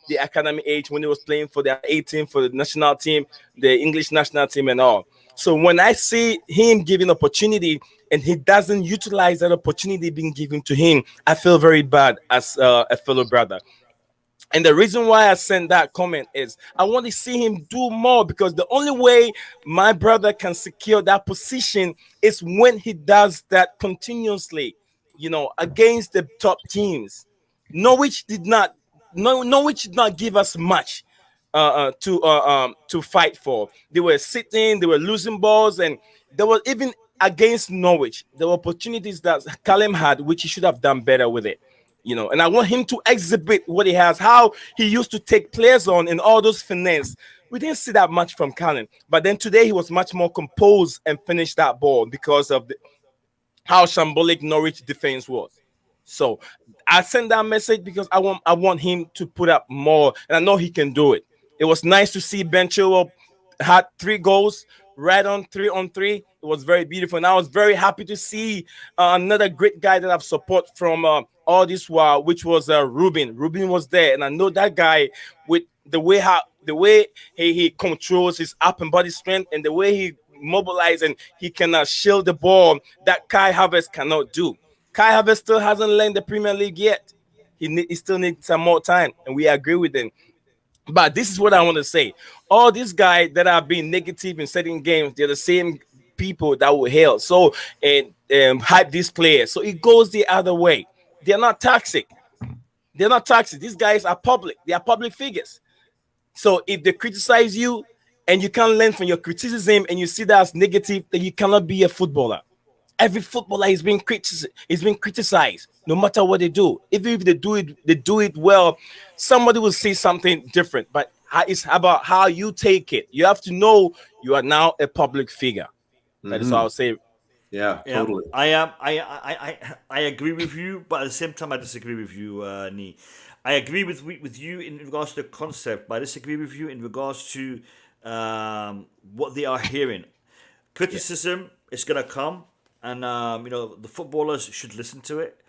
the academy age when he was playing for the 18 for the national team, the English national team and all. So when I see him giving opportunity and he doesn't utilize that opportunity being given to him, I feel very bad as a fellow brother. And the reason why I sent that comment is I want to see him do more, because the only way my brother can secure that position is when he does that continuously, against the top teams. Norwich did not give us much to fight for. They were sitting, they were losing balls, and there was even against Norwich, there were opportunities that Callum had, which he should have done better with it. And I want him to exhibit what he has, how he used to take players on and all those finesse. We didn't see that much from Callum, but then today he was much more composed and finished that ball because of how shambolic Norwich defense was. So I send that message because I want him to put up more, and I know he can do it. It was nice to see Ben Chilwell had 3 goals, right on 3-on-3. It was very beautiful, and I was very happy to see another great guy that I've support from all this while, which was Ruben. Ruben was there, and I know that guy with the way he controls his up and body strength and the way he mobilizes and he can shield the ball that Kai Havertz cannot do. Kai Havertz still hasn't learned the Premier League yet. He still needs some more time, and we agree with him. But this is what I want to say. All these guys that are being negative in certain games, they're the same people that will hail and hype these players. So it goes the other way. They're not toxic. They're not toxic. These guys are public. They are public figures. So if they criticize you and you can't learn from your criticism and you see that as negative, then you cannot be a footballer. Every footballer is being criticized, no matter what they do. Even if they do it well, somebody will say something different. But it's about how you take it. You have to know you are now a public figure. That is what I'll say. Yeah, totally. I agree with you, but at the same time, I disagree with you, Nee. I agree with you in regards to the concept, but I disagree with you in regards to what they are hearing. Criticism is gonna come, and the footballers should listen to it.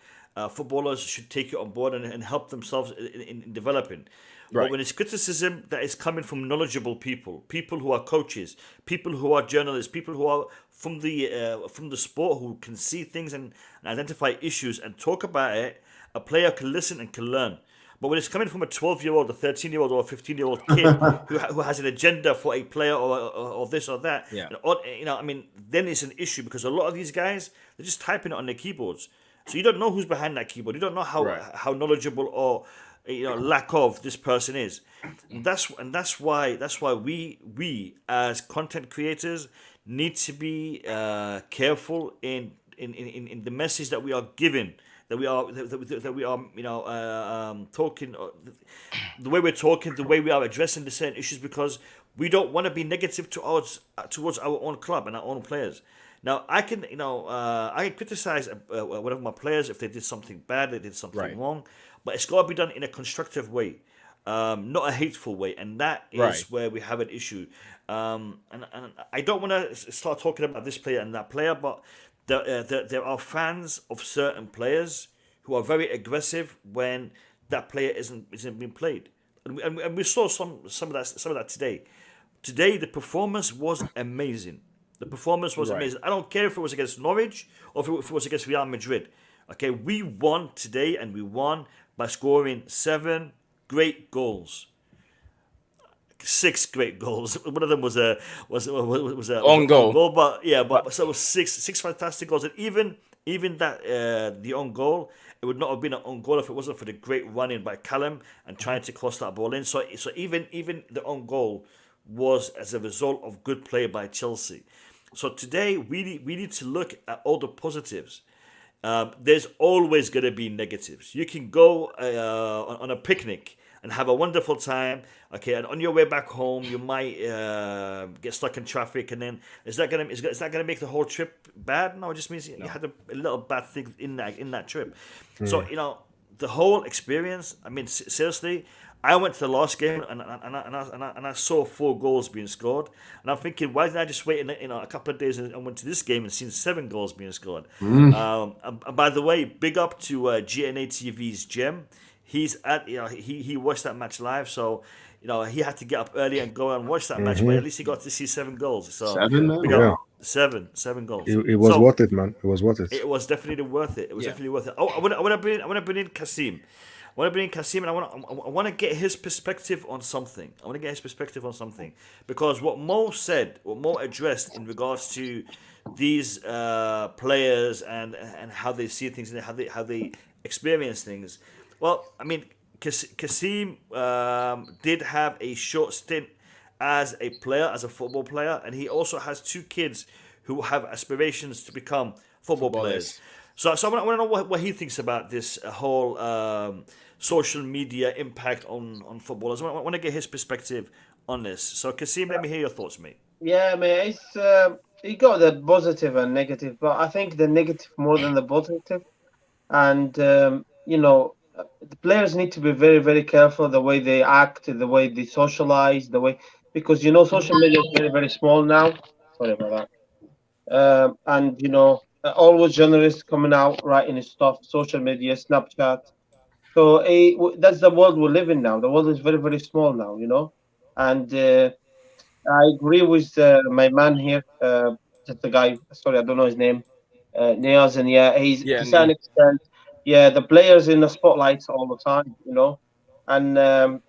Footballers should take it on board and help themselves in developing. Right. But when it's criticism that is coming from knowledgeable people who are coaches, people who are journalists, people who are from the sport, who can see things and identify issues and talk about it, a player can listen and can learn. But when it's coming from a 12-year-old, a 13-year-old, or a 15-year-old kid who has an agenda for a player or this or that, then it's an issue, because a lot of these guys, they're just typing it on their keyboards. So you don't know who's behind that keyboard. You don't know how knowledgeable or lack of this person is. And that's why we as content creators need to be careful in the message that we are giving. That we are talking, the way we're talking, the way we are addressing the certain issues, because we don't want to be negative towards our own club and our own players. Now I can criticize one of my players if they did something bad, they did something wrong, but it's got to be done in a constructive way, not a hateful way, and that is where we have an issue. And I don't want to start talking about this player and that player, but there are fans of certain players who are very aggressive when that player isn't being played, and we saw some of that today. Today the performance was amazing. The performance was amazing. I don't care if it was against Norwich or if it was against Real Madrid. Okay, we won today, and we won by scoring 7 great goals. 6 great goals. One of them was a own goal. But so it was six fantastic goals, and even that the own goal, it would not have been an own goal if it wasn't for the great running by Callum and trying to cross that ball in. So even the own goal was as a result of good play by Chelsea. So today we need to look at all the positives. There's always going to be negatives. You can go on a picnic and have a wonderful time. Okay, and on your way back home, you might get stuck in traffic, and then is that gonna make the whole trip bad? No, it just means you had a little bad thing in that trip. So the whole experience. I mean, seriously, I went to the last game and I saw 4 goals being scored, and I'm thinking, why didn't I just wait a couple of days and went to this game and seen 7 goals being scored? And by the way, big up to GNA TV's Gem. He's at he watched that match live, so he had to get up early and go and watch that match, but at least he got to see 7 goals. So 7 goals. It was worth it, man. It was worth it. It was definitely worth it. It was definitely worth it. Oh, I want to bring in Kasim. And I want to get his perspective on something. Because what Mo addressed in regards to these players and how they see things and how they experience things. Well, I mean, Kasim did have a short stint as a player, as a football player, and he also has 2 kids who have aspirations to become football players. So I want to know what he thinks about this whole social media impact on footballers. I want to get his perspective on this. So Kasim, let me hear your thoughts, mate. Yeah, mate. It's you got the positive and negative, but I think the negative more than the positive. And the players need to be very, very careful the way they act, the way they socialize, because social media is very, very small now. Sorry about that. And always journalists coming out writing his stuff, social media, Snapchat. So that's the world we live in now. The world is very, very small now. And I agree with my man here, just the guy. Sorry, I don't know his name. Niaz, and he's to some extent. Yeah, the players in the spotlights all the time. And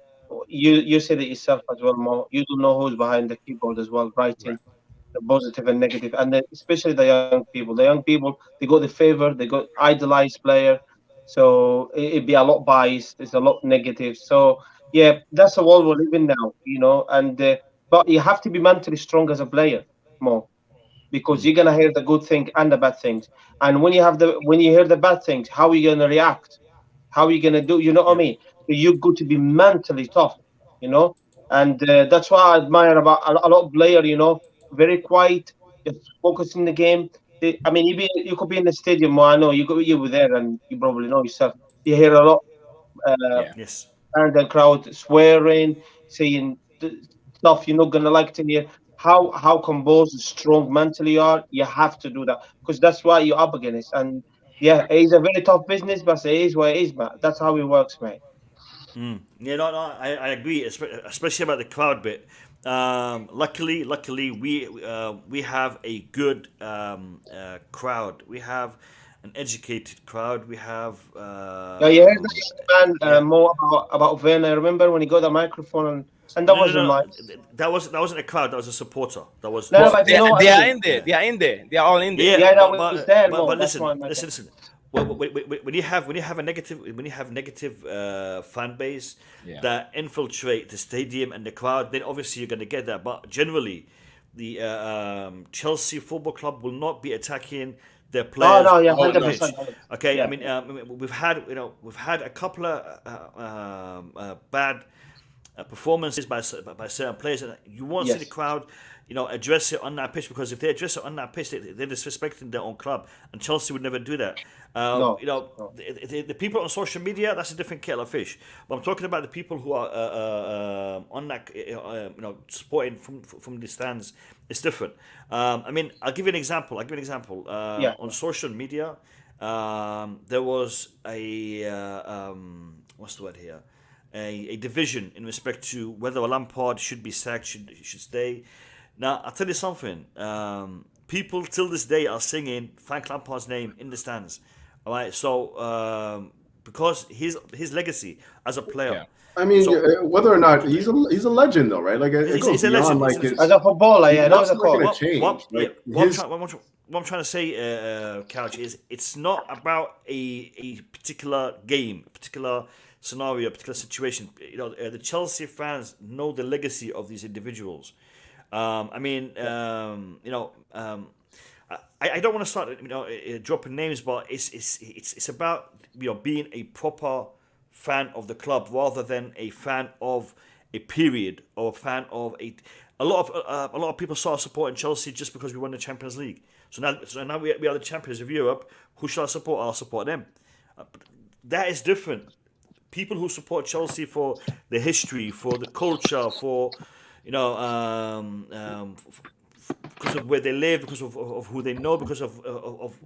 you said it yourself as well, Mo. You don't know who's behind the keyboard as well, writing the positive and negative, and especially the young people. The young people, they got the favor, they got idolized player, so it'd be a lot biased. It's a lot negative. So yeah, that's the world we're living now. And but you have to be mentally strong as a player, Mo, because you're gonna hear the good thing and the bad things. And when you hear the bad things, how are you gonna react? How are you gonna do? You know what I mean? So you got to be mentally tough, and that's what I admire about a lot of players. Very quiet, just focusing the game. I mean, you could be in the stadium. Well, I know you were there, and you probably know yourself. You hear a lot, Yes. and the crowd swearing, saying stuff you're not gonna like to hear. How composed, strong mentally you are. You have to do that because that's what you're up against. And yeah, it's a very tough business, but it is what it is, man. That's how it works, mate. Yeah, no, I agree, especially about the crowd bit. Luckily, we have a good crowd. We have an educated crowd. We have. Yeah, you heard that man more about Werner. Remember when he got the microphone and that wasn't nice. That wasn't a crowd. That was a supporter. That was. No, but they are in there. They are in there. They are all in there. Yeah, that was there. But listen. Well, when you have a negative fan base that infiltrate the stadium and the crowd, then obviously you're going to get that. But generally, the Chelsea Football Club will not be attacking their players. Oh no, yeah, 100%. Okay, yeah. I mean, we've had a couple of bad performances by certain players, and you won't see the crowd address it on that pitch, because if they address it on that pitch, they're disrespecting their own club, and Chelsea would never do that. The people on social media, that's a different kettle of fish. But I'm talking about the people who are on that, supporting from the stands. It's different. I mean, I'll give you an example. On social media, there was a what's the word here? A division in respect to whether Lampard should be sacked, should stay. Now, I'll tell you something. People till this day are singing Frank Lampard's name in the stands. All right, so because his legacy as a player. Yeah. I mean, whether or not he's a legend, though, right? Like he's a legend. Like as a footballer, yeah, that was a call. What I'm trying to say, Couch, is it's not about a particular game, a particular scenario, a particular situation. The Chelsea fans know the legacy of these individuals. I don't want to start dropping names, but it's about being a proper fan of the club rather than a fan of a period or a fan of a lot of people started supporting Chelsea just because we won the Champions League. So now we are the champions of Europe. Who shall I support? I'll support them. That is different. People who support Chelsea for the history, for the culture, for because of where they live, because of who they know, because of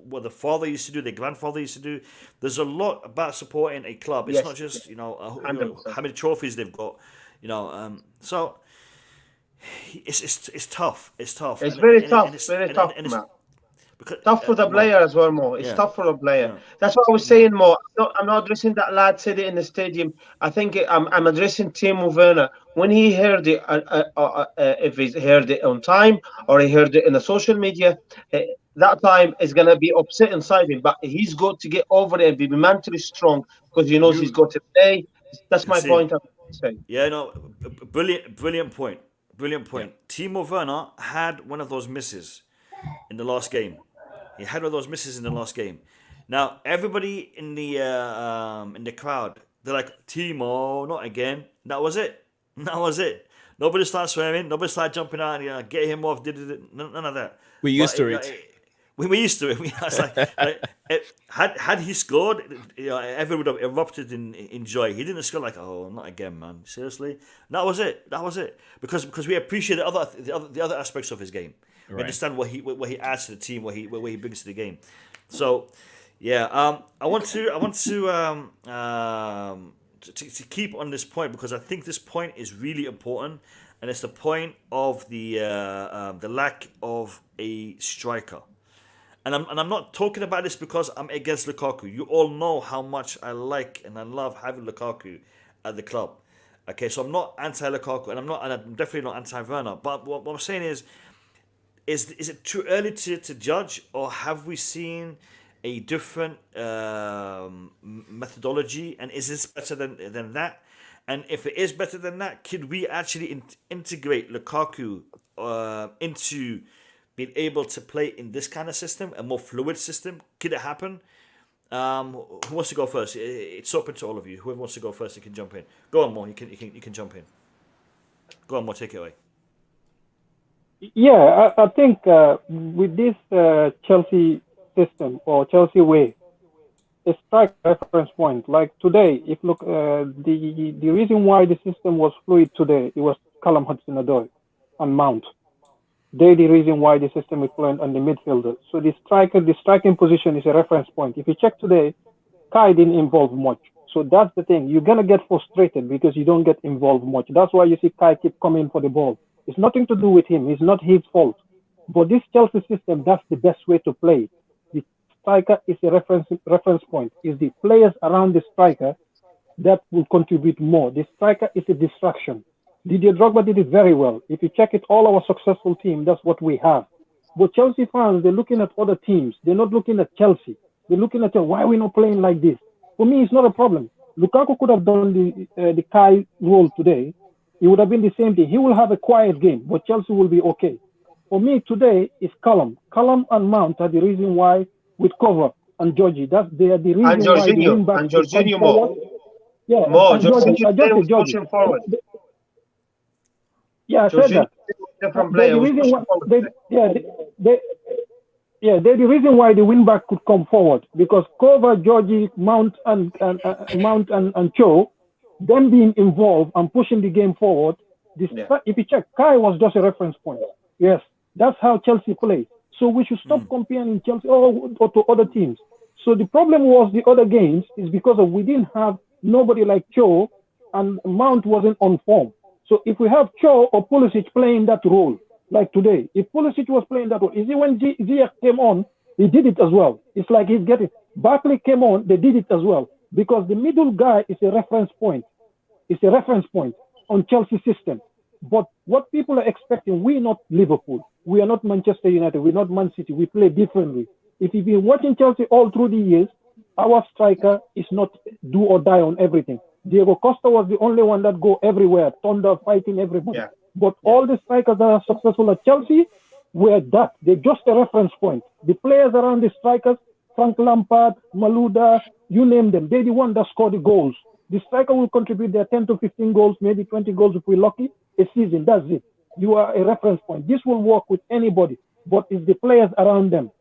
what the father used to do, their grandfather used to do. There's a lot about supporting a club. It's not just how many trophies they've got. So it's tough. It's tough. It's very tough, man. Tough for the player as well, Mo. It's tough for the player. Yeah. That's what I was saying, Mo. I'm not addressing that lad said it in the stadium. I think I'm addressing Timo Werner. When he heard it, if he heard it on time or he heard it in the social media, that time is going to be upset inside him. But he's got to get over it and be mentally strong because he knows he's got to play. That's my point. I'm saying. Yeah, no, brilliant point. Brilliant point. Yeah. Timo Werner had one of those misses in the last game. He had one of those misses in the last game. Now everybody in the crowd, they're like, Timo, not again. That was it. Nobody started swearing. Nobody started jumping out and get him off. None of that. We're used to it. We're used to it. Had he scored, everyone would have erupted in joy. He didn't score like, oh, not again, man. Seriously, that was it. Because we appreciate the other aspects of his game. We understand what he adds to the team, what he brings to the game. So, yeah, I want to keep on this point because I think this point is really important, and it's the point of the lack of a striker. And I'm not talking about this because I'm against Lukaku. You all know how much I like and I love having Lukaku at the club. Okay, so I'm not anti-Lukaku, and I'm definitely not anti-Werner. But what I'm saying is it too early to judge, or have we seen a different methodology? And is this better than that? And if it is better than that, could we actually integrate Lukaku into being able to play in this kind of system, a more fluid system? Could it happen? Who wants to go first? It's open to all of you. Whoever wants to go first, you can jump in. Go on, Mo. You can jump in. Go on, Mo. Take it away. Yeah, I think with this Chelsea system or Chelsea way, a strike reference point. Like today, if look, the reason why the system was fluid today, it was Callum Hudson-Odoi and Mount. They're the reason why the system is playing on the midfielder. So the striking position is a reference point. If you check today, Kai didn't involve much. So that's the thing. You're gonna get frustrated because you don't get involved much. That's why you see Kai keep coming for the ball. It's nothing to do with him. It's not his fault. But this Chelsea system, that's the best way to play. The striker is a reference point. It's the players around the striker that will contribute more. The striker is a distraction. Didier Drogba did it very well. If you check it, all our successful team, that's what we have. But Chelsea fans, they're looking at other teams. They're not looking at Chelsea. They're looking at why are we not playing like this? For me, it's not a problem. Lukaku could have done the Kai role today. It would have been the same thing. He will have a quiet game, but Chelsea will be okay. For me, today, it's Callum. Callum and Mount are the reason why, with Cover and Georgie, they are the reason why the wing back. And Jorginho more. Yeah, more. Jorginho pushing forward. Yeah, I said that. Different player. They're the reason why the wing back could come forward, because Cover, Georgie, Mount and Cho, them being involved and pushing the game forward. If you check, Kai was just a reference point. Yes, that's how Chelsea plays. So we should stop comparing Chelsea to other teams. So the problem was the other games is because we didn't have nobody like Cho, and Mount wasn't on form. So if we have Cho or Pulisic playing that role, like today, if Pulisic was playing that role, is it when Ziyech came on, he did it as well. It's like he's getting, Barkley came on, they did it as well. Because the middle guy is a reference point. It's a reference point on Chelsea system. But what people are expecting, we're not Liverpool. We are not Manchester United. We're not Man City. We play differently. If you've been watching Chelsea all through the years, our striker is not do or die on everything. Diego Costa was the only one that go everywhere, thunder, fighting everybody. Yeah. But all the strikers that are successful at Chelsea were that. They're just a reference point. The players around the strikers, Frank Lampard, Malouda, you name them, they're the one that score the goals. The striker will contribute their 10 to 15 goals, maybe 20 goals if we're lucky, a season. That's it. You are a reference point. This will work with anybody, but it's the players around them.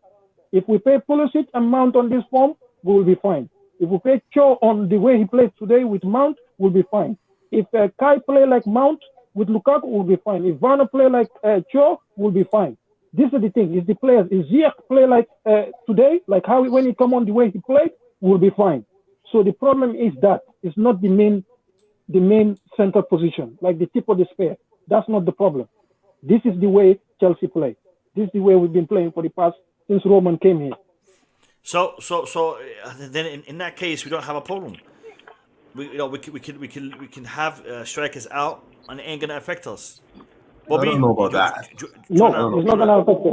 If we pay Pulisic and Mount on this form, we will be fine. If we pay Cho on the way he plays today with Mount, we'll be fine. If Kai play like Mount with Lukaku, we'll be fine. If Werner play like Cho, we'll be fine. This is the thing. It's the players. If Ziyech play like today, like how when he come on the way he played, we'll be fine. So the problem is that it's not the main center position, like the tip of the spear. That's not the problem. This is the way Chelsea play. This is the way we've been playing for the past since Roman came here. So then in that case we don't have a problem. We can have strikers out and it ain't gonna affect us. Bobby, I don't know about that. No, it's not gonna affect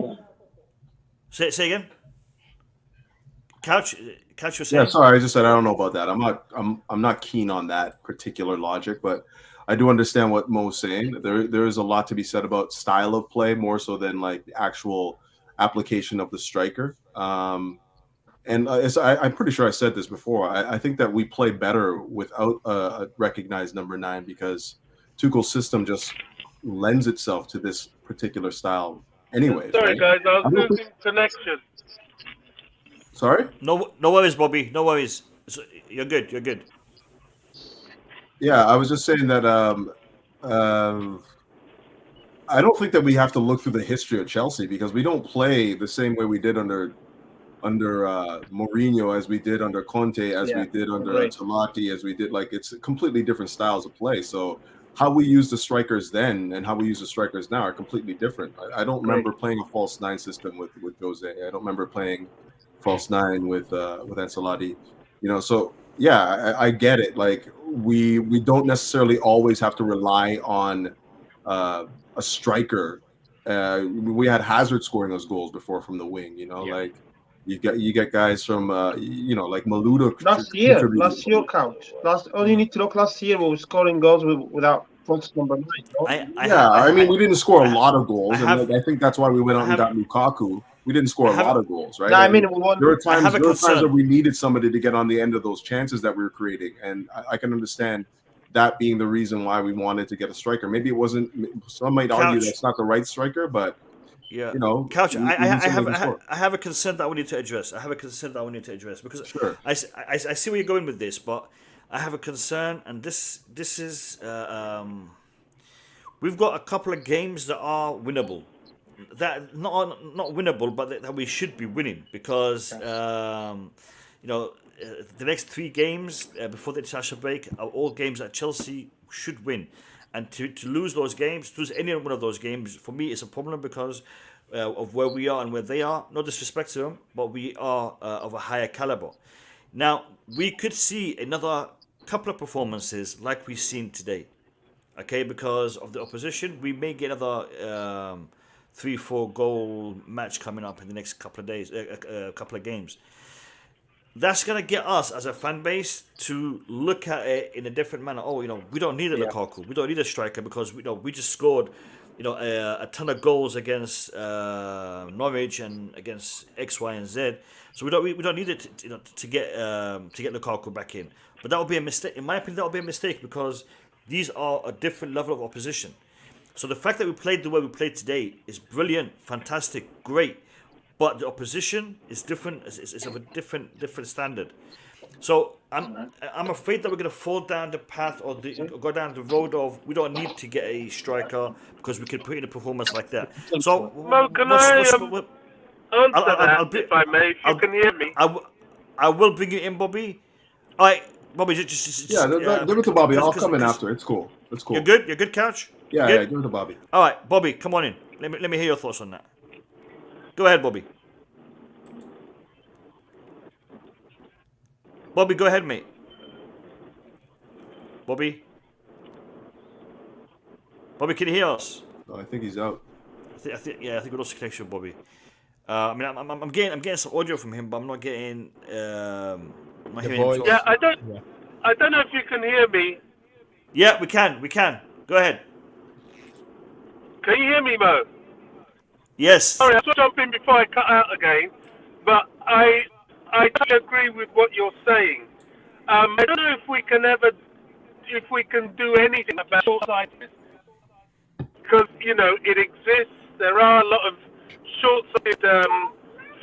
us. Say again. Couch was saying. Yeah, sorry, I just said I don't know about that. I'm not keen on that particular logic, but I do understand what Mo's saying. There is a lot to be said about style of play more so than like the actual application of the striker. And I'm pretty sure I said this before. I think that we play better without a recognized number 9 because Tuchel's system just lends itself to this particular style. Anyways, sorry right? guys, I was losing connection. Sorry? No worries, Bobby. No worries. You're good. You're good. Yeah, I was just saying that I don't think that we have to look through the history of Chelsea because we don't play the same way we did under Mourinho, as we did under Conte, as we did under Ancelotti, as we did. Like, it's completely different styles of play. So how we use the strikers then and how we use the strikers now are completely different. I don't remember playing a false nine system with Jose. I don't remember playing false nine with Ancelotti. So yeah, I get it. Like, we don't necessarily always have to rely on a striker. We had Hazard scoring those goals before from the wing. Like. You get guys from like Maluda. Last year count. All you need to look last year, we were scoring goals without false number 9. I mean, we didn't score a lot of goals, and I think that's why we went out and got Lukaku. We didn't score a lot of goals, right? No, I mean, there were times that we needed somebody to get on the end of those chances that we were creating, and I can understand that being the reason why we wanted to get a striker. Maybe it wasn't. Some might argue that's not the right striker, but. Yeah, Couch. I have a concern that we need to address. Because I see where you're going with this, but I have a concern, and this is we've got a couple of games that are winnable, that not winnable, but that we should be winning because the next 3 games before the international break are all games that Chelsea should win. And to lose those games, to lose any one of those games, for me, is a problem because of where we are and where they are. No disrespect to them, but we are of a higher caliber. Now, we could see another couple of performances like we've seen today. Okay, because of the opposition, we may get another 3-4 goal match coming up in the next couple of days, couple of games. That's going to get us as a fan base to look at it in a different manner. Oh, we don't need a Lukaku. We don't need a striker because we just scored, a ton of goals against Norwich and against X, Y, and Z. So we don't need it to get Lukaku back in. But that would be a mistake. In my opinion, that would be a mistake because these are a different level of opposition. So the fact that we played the way we played today is brilliant, fantastic, great. But the opposition is different. It's of a different standard. So I'm afraid that we're going to fall down the path or go down the road of we don't need to get a striker because we can put in a performance like that. So Mo, can I answer that if I may? If you can hear me, I will bring you in, Bobby. All right, Bobby. Just give it to Bobby. I'll come in after. It's cool. You're good. You're good, Couch. Yeah, give it to Bobby. All right, Bobby, come on in. Let me hear your thoughts on that. Go ahead, Bobby. Bobby, go ahead, mate. Bobby, can you hear us? I think he's out. I think we lost connection with Bobby. I'm getting some audio from him, but I'm not getting. I'm not hearing him. Yeah, I don't know if you can hear me. Yeah, we can. Go ahead. Can you hear me, Mo? Yes. Sorry, I was jumping before I cut out again, but I totally agree with what you're saying. I don't know if we can do anything about short-sightedness because it exists. There are a lot of short-sighted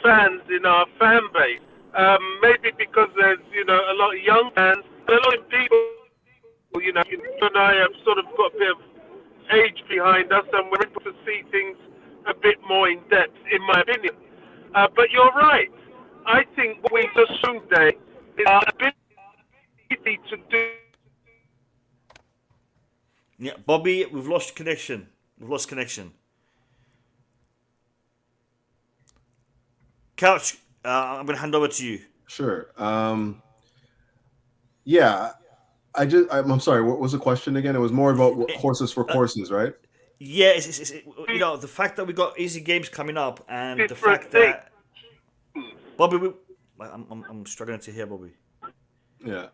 fans in our fan base. Maybe because there's a lot of young fans, and a lot of people. You and I have sort of got a bit of age behind us, and we're able to see things a bit more in depth, in my opinion. But you're right. I think what we just shown today is our ability to do. Yeah, Bobby, we've lost connection. Couch, I'm going to hand over to you. Sure. Yeah. I'm sorry. What was the question again? It was more about horses for courses, right? Yeah, it's the fact that we got easy games coming up, and the fact that Bobby, I'm struggling to hear Bobby. Yeah.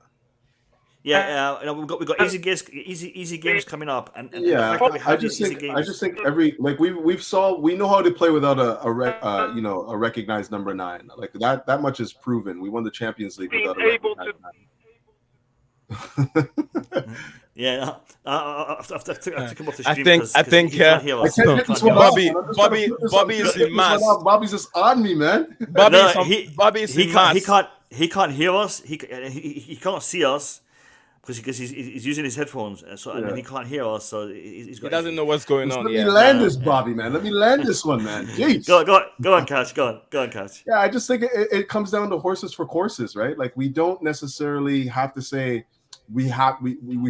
Yeah, we got easy games coming up, and yeah, the fact that we have easy games. I just think we know how to play without a recognized number 9. Like that much is proven. We won the Champions League without a recognized 9. Yeah, I took him off the stream. I think Bobby is in mass. Bobby's just on me, man. Bobby is in mass. He can't hear us. He can't see us. because he's using his headphones, so and he can't hear us, so he doesn't know what's going on. Let me land this, Bobby, man. Let me land this one, man. Jeez. Go on, Cash. Go on, Cash. Yeah, I just think it comes down to horses for courses, right? Like we don't necessarily have to say we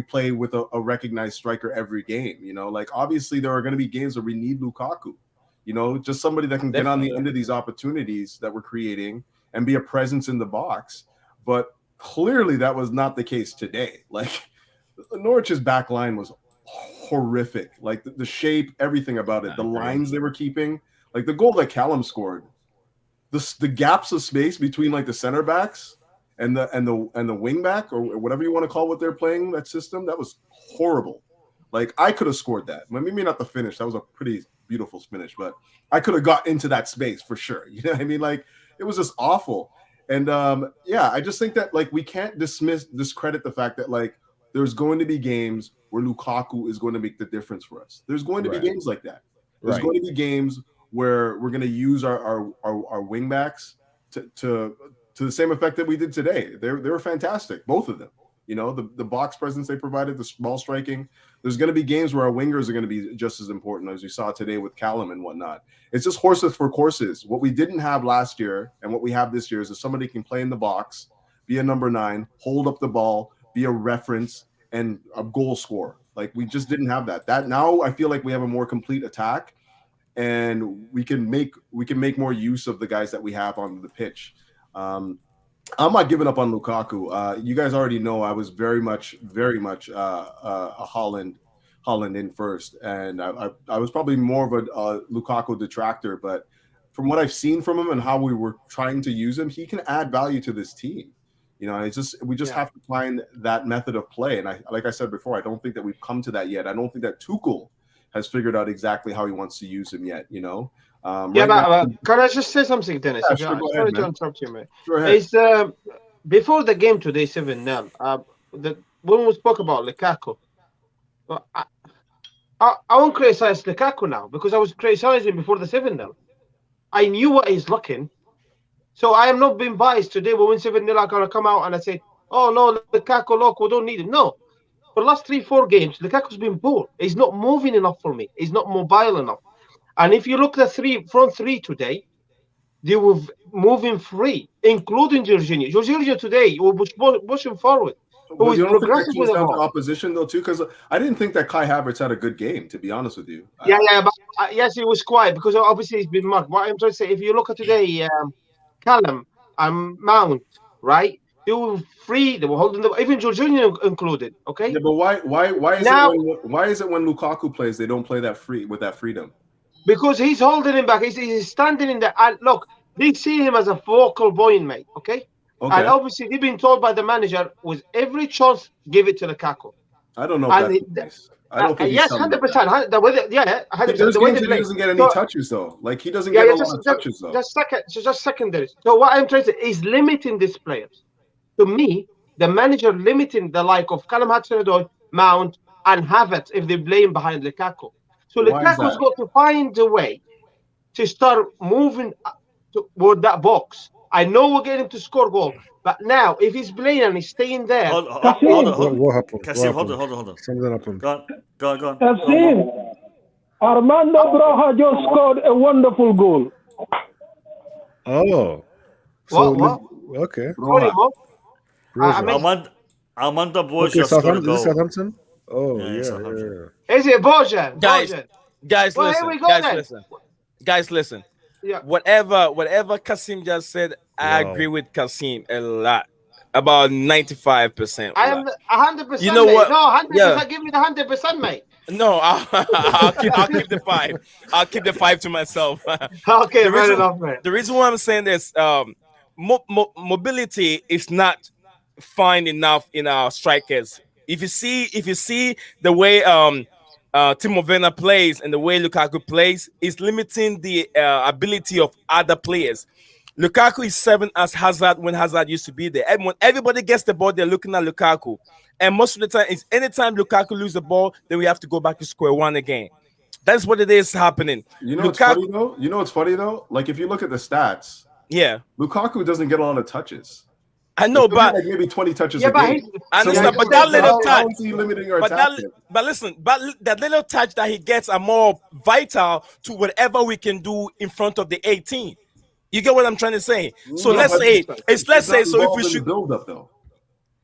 play with a recognized striker every game. You know, like obviously there are going to be games where we need Lukaku. You know, just somebody that can get on the end of these opportunities that we're creating and be a presence in the box. But clearly that was not the case today. Like Norwich's back line was horrific. Like the shape, everything about it, the lines they were keeping, like the goal that Callum scored, the gaps of space between like the center backs and the wing back or whatever you want to call what they're playing, that system, that was horrible. Like I could have scored that. Maybe not the finish. That was a pretty beautiful finish, but I could have got into that space for sure. You know what I mean? Like it was just awful. And I just think that like we can't discredit the fact that like there's going to be games where Lukaku is going to make the difference for us. There's going to be games like that. There's going to be games where we're going to use our wing backs to the same effect that we did today. They were fantastic, both of them. You know, the box presence they provided, the ball striking. There's going to be games where our wingers are going to be just as important as we saw today with Callum and whatnot. It's just horses for courses. What we didn't have last year and what we have this year is that somebody can play in the box, be a number 9, hold up the ball, be a reference, and a goal scorer. Like we just didn't have that. That now I feel like we have a more complete attack, and we can make more use of the guys that we have on the pitch. I'm not giving up on Lukaku. You guys already know I was very much a Holland in first, and I was probably more of a Lukaku detractor. But from what I've seen from him and how we were trying to use him, he can add value to this team. You know, we just have to find that method of play. And like I said before, I don't think that we've come to that yet. I don't think that Tuchel has figured out exactly how he wants to use him yet. You know. Can I just say something, Dennis? Yeah, sure, Sorry to interrupt you, mate. Sure, it's before the game today, 7-0. When we spoke about Lukaku, I won't criticize Lukaku now because I was criticizing before the 7-0. I knew what he's looking, so I am not being biased today. When 7-0, I'm gonna come out and I say, "Oh no, Lukaku, look, we don't need him." No, for the last 3-4 games, Lukaku's been poor. He's not moving enough for me. He's not mobile enough. And if you look at the front three today, they were moving free, including Jorginho. Jorginho today was pushing forward. But you don't think that comes down to opposition though too? Because I didn't think that Kai Havertz had a good game, to be honest with you. But yes, it was quiet because obviously he's been marked. What I'm trying to say, if you look at today, Callum and Mount, right? They were free. They were holding the even Jorginho included. Okay. Yeah, but why is it when Lukaku plays they don't play that free with that freedom? Because he's holding him back. He's standing in there. And look, they see him as a focal point, mate. Okay. And obviously, they've been told by the manager with every chance, give it to Lukaku. I don't know if that's I don't think yes, 100%. The way 100%. There's games he doesn't get any touches though. Like he doesn't get a lot of touches though. Just secondary. So what I'm trying to say is limiting these players. To me, the manager limiting the like of Callum Hudson-Odoi, Mount, and Havertz if they're playing behind Lukaku. So Lukaku's got to find a way to start moving toward that box. I know we're getting to score goal, but now if he's playing and he's staying there, hold on. What happened? Kassim, hold on. Something happened. Go on. Kassim, Armando Broja just scored a wonderful goal. Oh, so what? Okay. Armando Broja scored a goal. Is it Southampton? Oh yeah. Is it Bojan? Guys, listen. Yeah. Whatever Kassim just said, I agree with Kassim a lot. About 95%. I am 100%. You know what? No, 100%. Yeah. Give me the 100%, mate. No, I'll keep the 5. I'll keep the 5 to myself. Okay, fair enough, man. The reason why I'm saying this, mobility is not fine enough in our strikers. If you see the way Timo Werner plays and the way Lukaku plays, is limiting the ability of other players. Lukaku is 7 as Hazard when Hazard used to be there. When everybody gets the ball, they're looking at Lukaku. And most of the time, it's anytime Lukaku loses the ball, then we have to go back to square one again. That's what it is happening. You know what's funny though? Like if you look at the stats, yeah, Lukaku doesn't get a lot of touches. I know, but like maybe 20 touches Yeah, a but game. I understand, but that little touch. How is he limiting our attack? But listen, but that little touch that he gets are more vital to whatever we can do in front of the 18. You get what I'm trying to say? So let's say if we should build up though.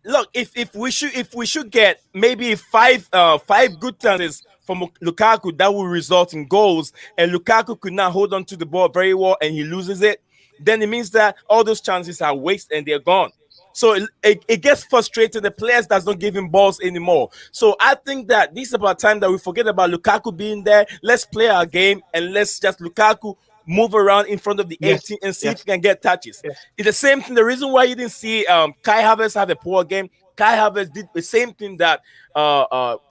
Look, if we should get maybe five good chances from Lukaku, that will result in goals, and Lukaku could not hold on to the ball very well and he loses it, then it means that all those chances are wasted and they're gone. So it gets frustrated. The players does not give him balls anymore. So I think that this is about time that we forget about Lukaku being there. Let's play our game and let's just Lukaku move around in front of the 18 and see if he can get touches. Yes. It's the same thing. The reason why you didn't see Kai Havertz have a poor game, Kai Havertz did the same thing that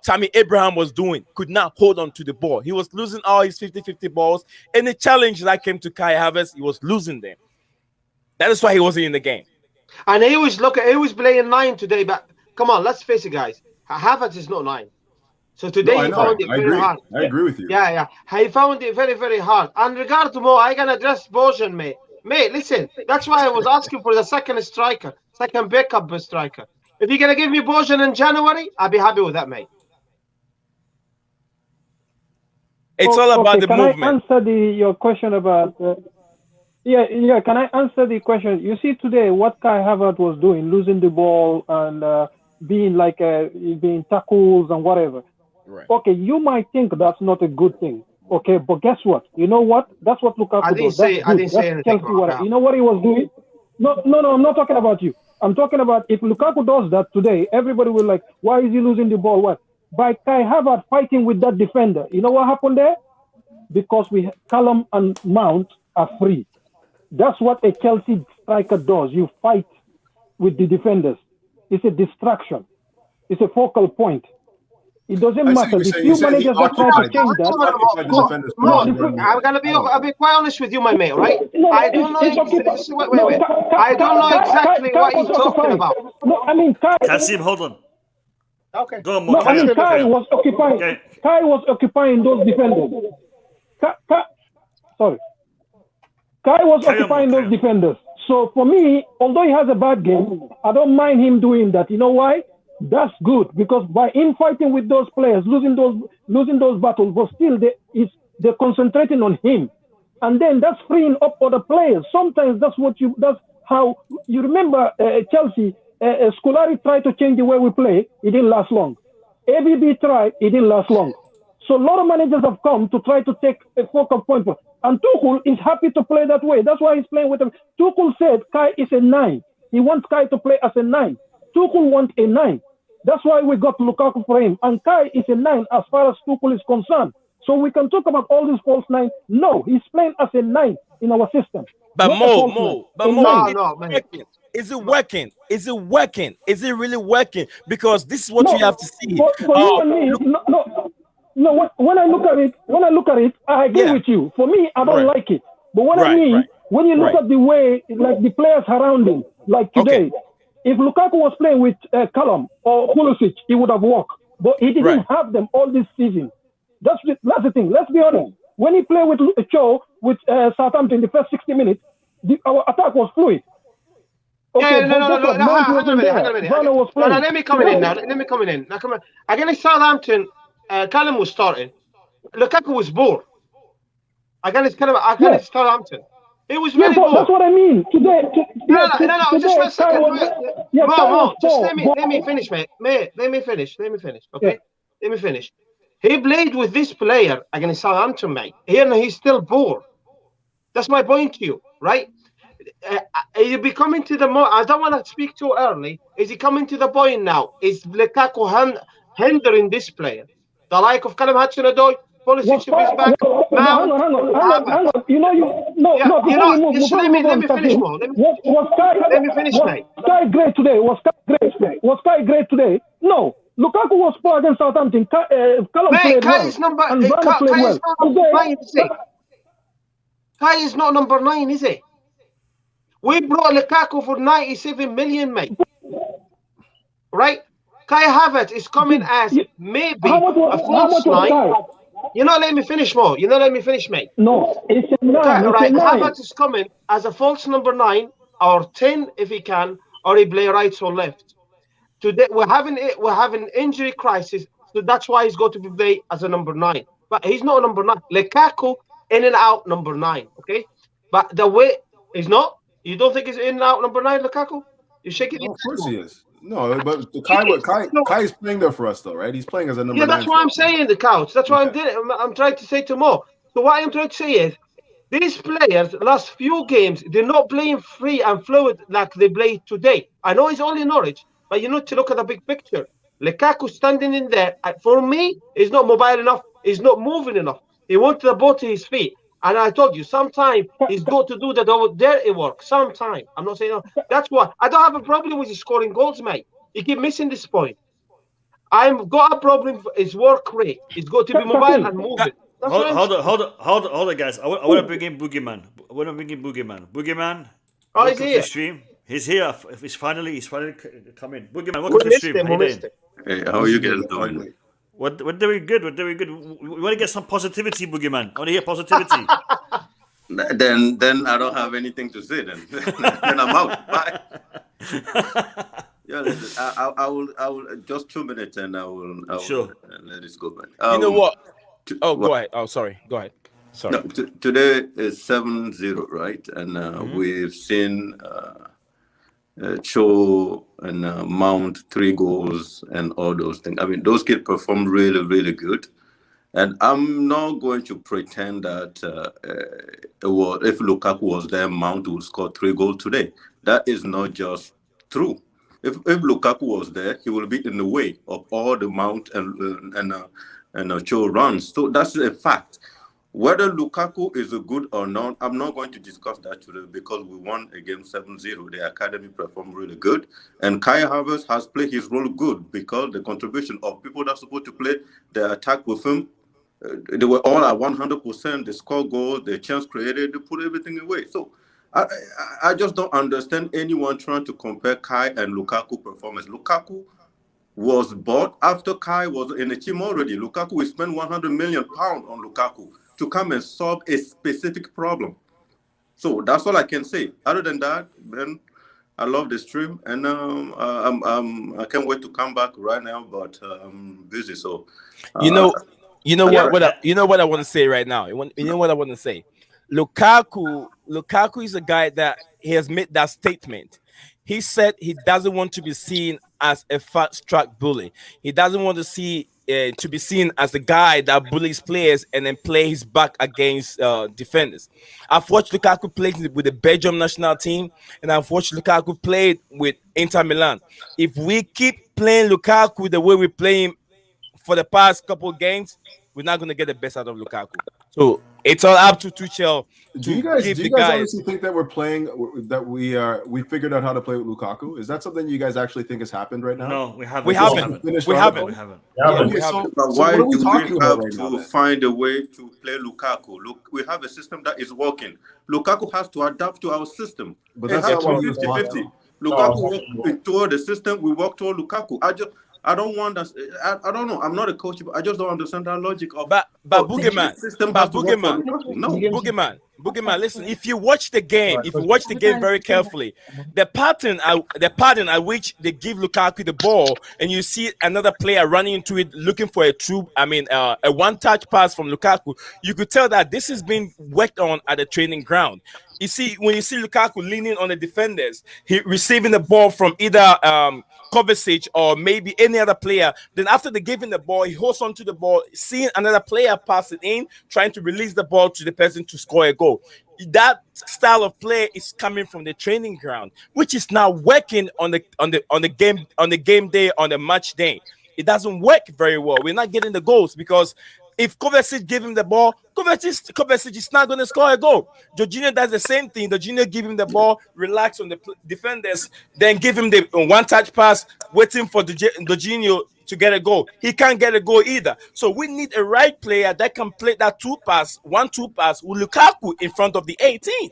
Tammy Abraham was doing, could not hold on to the ball. He was losing all his 50-50 balls. Any challenge that came to Kai Havertz, he was losing them. That is why he wasn't in the game. And he was playing 9 today, but come on, let's face it, guys. Havertz is not 9. So today he found it very hard. I agree with you. Yeah. He found it very, very hard. And regard to more, I can address Bojan, mate. Mate, listen, that's why I was asking for the second backup striker. If you're going to give me Bojan in January, I'll be happy with that, mate. It's all about the movement. Can I answer your question about... can I answer the question? You see today what Kai Havertz was doing, losing the ball and being tackles and whatever. Right. Okay, you might think that's not a good thing. Okay, but guess what? You know what? That's what Lukaku I didn't say anything. You know what he was doing? No, I'm not talking about you. I'm talking about if Lukaku does that today, everybody will like, why is he losing the ball? What? By Kai Havertz fighting with that defender. You know what happened there? Because Callum and Mount are free. That's what a Chelsea striker does. You fight with the defenders. It's a distraction. It's a focal point. It doesn't matter. The few managers that try to change that. I'm gonna be quite honest with you, my mate. Right? I don't know. Wait. I don't know exactly what he's talking about. No, I mean, Kasim, hold on. Okay. Go on, no, I mean, Kai was occupying. Okay. Kai was occupying those defenders. Kai was occupying those defenders. So for me, although he has a bad game, I don't mind him doing that. You know why? That's good, because by infighting with those players, losing those battles, but still they're concentrating on him, and then that's freeing up other players. Sometimes that's how you remember Chelsea. Scolari tried to change the way we play. It didn't last long. ABB tried. It didn't last long. So a lot of managers have come to try to take a focal point, and Tuchel is happy to play that way. That's why he's playing with him. Tuchel said Kai is a 9. He wants Kai to play as a 9. Tuchel wants a 9. That's why we got Lukaku for him. And Kai is a 9 as far as Tuchel is concerned. So we can talk about all these false 9. No, he's playing as a 9 in our system. But is it working? Is it working? Is it really working? Because this is what you have to see. No, when I look at it, I agree with you. For me, I don't like it. But what I mean, when you look at the way, like the players around him, like today, if Lukaku was playing with Callum or Pulisic, he would have worked. But he didn't have them all this season. That's the thing. Let's be honest. When he played with Cho with Southampton in the first 60 minutes, our attack was fluid. Okay, no. Hang on a minute. Let me come in now. Now, come on. Against Southampton, Callum was starting. Lukaku was bored. Against Southampton. It was really bored. That's what I mean. Today, just one second. Just let me finish, mate. Let me finish. Okay? Let me finish. He played with this player against Southampton, mate. Here he's still bored. That's my point to you, right? He'll be coming to the I don't want to speak too early. Is he coming to the point now? Is Lukaku hindering this player? The like of Callum Hudson-Odoi, Pulisic to his back. Hang on. Let me finish more. Let me finish, mate. Was Kai great today? Was Kai great today? No. Lukaku was poor against Southampton. Callum played well. Kai is not number 9, is he? We brought Lukaku for 97 million, mate. Right? Kai Havertz is coming as maybe a false 9. Let me finish more. Mate. No, it's a 9. Right, Havertz is coming as a false number 9 or 10 if he can, or he play right or left. Today we're having injury crisis, so that's why he's got to be played as a number 9. But he's not a number 9. Lukaku in and out number 9. Okay, but the way he's not. You don't think he's in and out number 9, Lukaku? You're shaking. Of course he is. No, but Kai is playing there for us, though, right? He's playing as a number 9. Yeah, that's what I'm saying, the couch. That's what I'm trying to say to Mo. So what I'm trying to say is, these players, last few games, they're not playing free and fluid like they play today. I know it's only Norwich, but you need to look at the big picture. Lukaku standing in there, for me, he's not mobile enough. He's not moving enough. He wants the ball to his feet. And I told you, sometimes he's got to do the dirty work. Sometimes. I'm not saying no. That's why. I don't have a problem with his scoring goals, mate. He keep missing this point. I've got a problem with his work rate. He's got to be mobile and moving. Hold on, guys. I want to bring in Boogeyman. Boogeyman. Oh, he's here. Stream. He's here. He's finally come in. Boogeyman, welcome to the stream. Hey, how are you guys doing? We're doing good. We want to get some positivity, Boogeyman. I want to hear positivity. Then I don't have anything to say. Then I'm out. Bye. Yeah, I will just 2 minutes, and I will sure let it go back. You know what? Go ahead. Oh, sorry. Go ahead. Sorry. No, today is 7-0, right? And we've seen Cho and Mount 3 goals and all those things. I mean, those kids performed really, really good. And I'm not going to pretend that if Lukaku was there, Mount would score 3 goals today. That is not just true. If Lukaku was there, he will be in the way of all the Mount and Cho runs. So that's a fact. Whether Lukaku is good or not, I'm not going to discuss that today because we won a game 7-0. The academy performed really good. And Kai Havertz has played his role good because the contribution of people that are supposed to play the attack with him, they were all at 100%. They scored goals, the chance created, they put everything away. So I just don't understand anyone trying to compare Kai and Lukaku performance. Lukaku was bought after Kai was in the team already. Lukaku, we spent £100 million on Lukaku to come and solve a specific problem. So that's all I can say. Other than that, Ben, I love the stream, and I can't wait to come back right now, but I'm busy. So you know what I want to say right now. You know what I want to say. Lukaku is a guy that he has made that statement. He said he doesn't want to be seen as a fast-track bully. He doesn't want to be seen as the guy that bullies players and then plays back against defenders. I've watched Lukaku play with the Belgium national team, and I've watched Lukaku play with Inter Milan. If we keep playing Lukaku the way we play him for the past couple of games, we're not going to get the best out of Lukaku. So it's all up to Tuchel. Do you guys honestly think that we're playing, that we figured out how to play with Lukaku? Is that something you guys actually think has happened right now? No, we haven't. We haven't. But why do we have to find a way to play Lukaku? Look, we have a system that is working. Lukaku has to adapt to our system. But that's not 50-50. Lukaku worked toward the system. We work toward Lukaku. I don't want us. I don't know. I'm not a coach, but I just don't understand that logic of. But Boogeyman, Boogeyman. Listen, if you watch the game, very carefully, the pattern at which they give Lukaku the ball, and you see another player running into it, looking for a one-touch pass from Lukaku, you could tell that this is being worked on at the training ground. You see, when you see Lukaku leaning on the defenders, he receiving the ball from either Kovačić or maybe any other player. Then after they give him the ball, he holds on to the ball, seeing another player pass it in, trying to release the ball to the person to score a goal. That style of play is coming from the training ground, which is now working on the game day, on the match day. It doesn't work very well. We're not getting the goals because if Kovačić give him the ball, Kovačić is not going to score a goal. Jorginho does the same thing. Jorginho give him the ball, relax on the defenders, then give him the one-touch pass, waiting for Jorginho to get a goal. He can't get a goal either. So we need a right player that can play that 1-2 pass with Lukaku in front of the 18.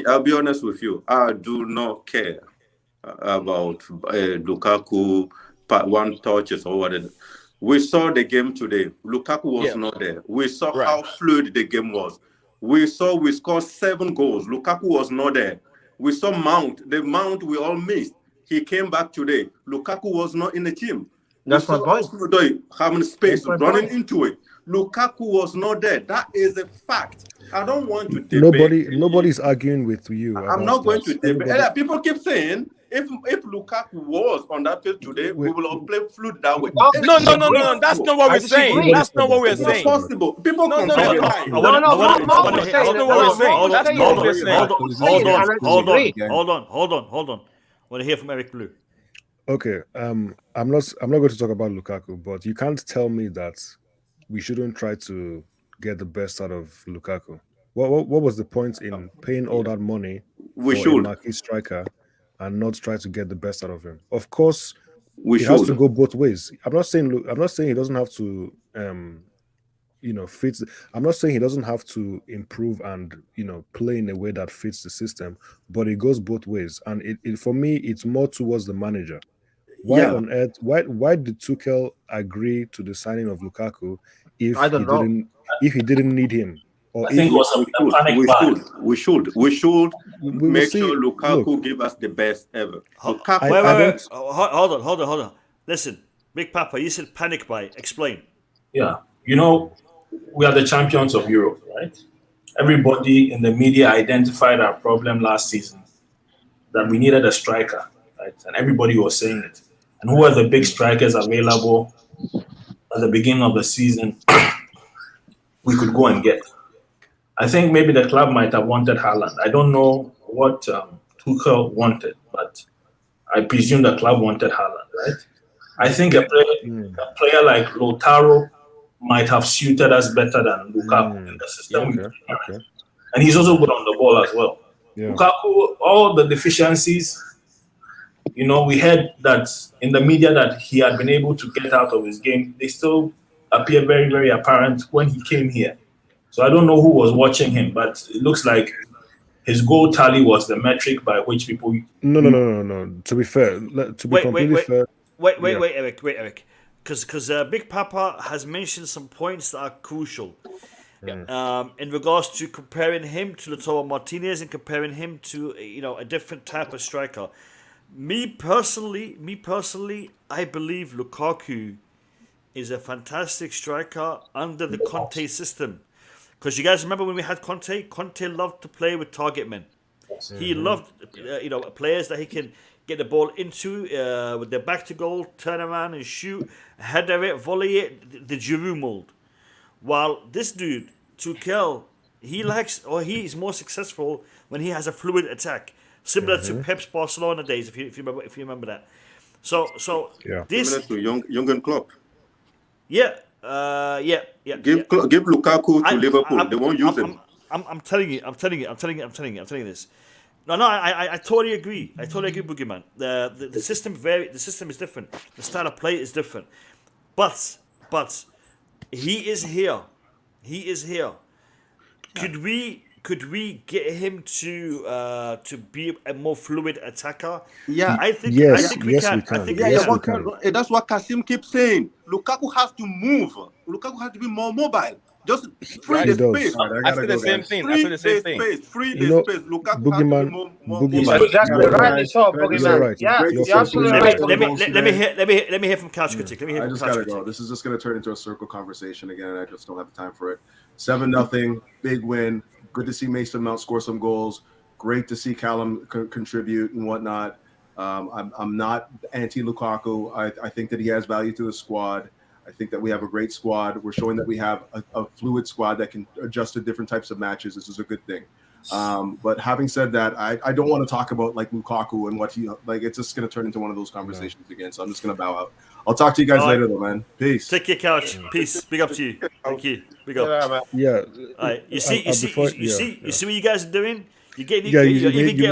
I'll be honest with you. I do not care about Lukaku one touches or whatever. We saw the game today. Lukaku was not there. We saw how fluid the game was. We scored 7 goals. Lukaku was not there. We saw Mount. The Mount we all missed. He came back today. Lukaku was not in the team. That's my point. Odoi having space, running into it. Lukaku was not there. That is a fact. I don't want to debate. Nobody's arguing with you. I'm not going to debate. People keep saying if Lukaku was on that field today, we will have played fluid that way. No. That's not what we're saying. That's not what we're saying. It's possible. People No. compare. Hold on. I want to hear from Eric Blue. Okay, I'm not going to talk about Lukaku, but you can't tell me that we shouldn't try to get the best out of Lukaku. What was the point in paying all that money for a marquee striker and not try to get the best out of him? Of course, it has to go both ways. I'm not saying he doesn't have to fits. I'm not saying he doesn't have to improve and play in a way that fits the system, but it goes both ways. And it for me, it's more towards the manager. Why on earth? Why did Tuchel agree to the signing of Lukaku if he didn't need him? Or I think it was a panic buy. We should make sure Lukaku give us the best ever. Hold on. Listen, Big Papa, you said panic buy. Explain. Yeah, we are the champions of Europe, right? Everybody in the media identified our problem last season, that we needed a striker, right? And everybody was saying it. And who were the big strikers available at the beginning of the season we could go and get? I think maybe the club might have wanted Haaland. I don't know what Tuchel wanted, but I presume the club wanted Haaland, right? I think a player like Lautaro might have suited us better than Lukaku in the system. Okay. And he's also good on the ball as well. Yeah. Lukaku, all the deficiencies, we heard that in the media that he had been able to get out of his game, they still appear very, very apparent when he came here. So I don't know who was watching him, but it looks like his goal tally was the metric by which people... No. To be fair, fair... Wait, Eric. Because Big Papa has mentioned some points that are crucial in regards to comparing him to Lautaro Martinez and comparing him to a different type of striker. Me personally, I believe Lukaku is a fantastic striker under the Conte system. Because you guys remember when we had Conte? Conte loved to play with target men. He loved players that he can get the ball into with their back to goal, turn around and shoot, header it, volley it, the Giroud mold. While this dude, Tuchel, he is more successful when he has a fluid attack, similar to Pep's Barcelona days, if you remember that. So this similar to Jurgen Klopp. Yeah. Give Lukaku to Liverpool. They won't use him. I'm telling you this. No, I totally agree. Boogeyman. The system is different. The style of play is different. But he is here. Could we get him to be a more fluid attacker? Yeah, I think we can. That's what Kasim keeps saying. Lukaku has to move. Lukaku has to be more mobile. Just free the space. I feel the same thing. Free the space. Lukaku has to be more mobile. Exactly right. So, Boogeyman. Yeah, you're absolutely right. Let me hear from Couch Critic. I just gotta go. This is just gonna turn into a circle conversation again, and I just don't have the time for it. 7-0, big win. Good to see Mason Mount score some goals. Great to see Callum contribute and whatnot. I'm not anti-Lukaku. I think that he has value to the squad. I think that we have a great squad. We're showing that we have a fluid squad that can adjust to different types of matches. This is a good thing. But having said that, I don't want to talk about like Lukaku and what he like. It's just going to turn into one of those conversations again. So I'm just going to bow out. I'll talk to you guys later, though, man. Peace. Take your couch. Peace. Big up to you. Thank you. Big up. Yeah. All right. You see what you guys are doing? You get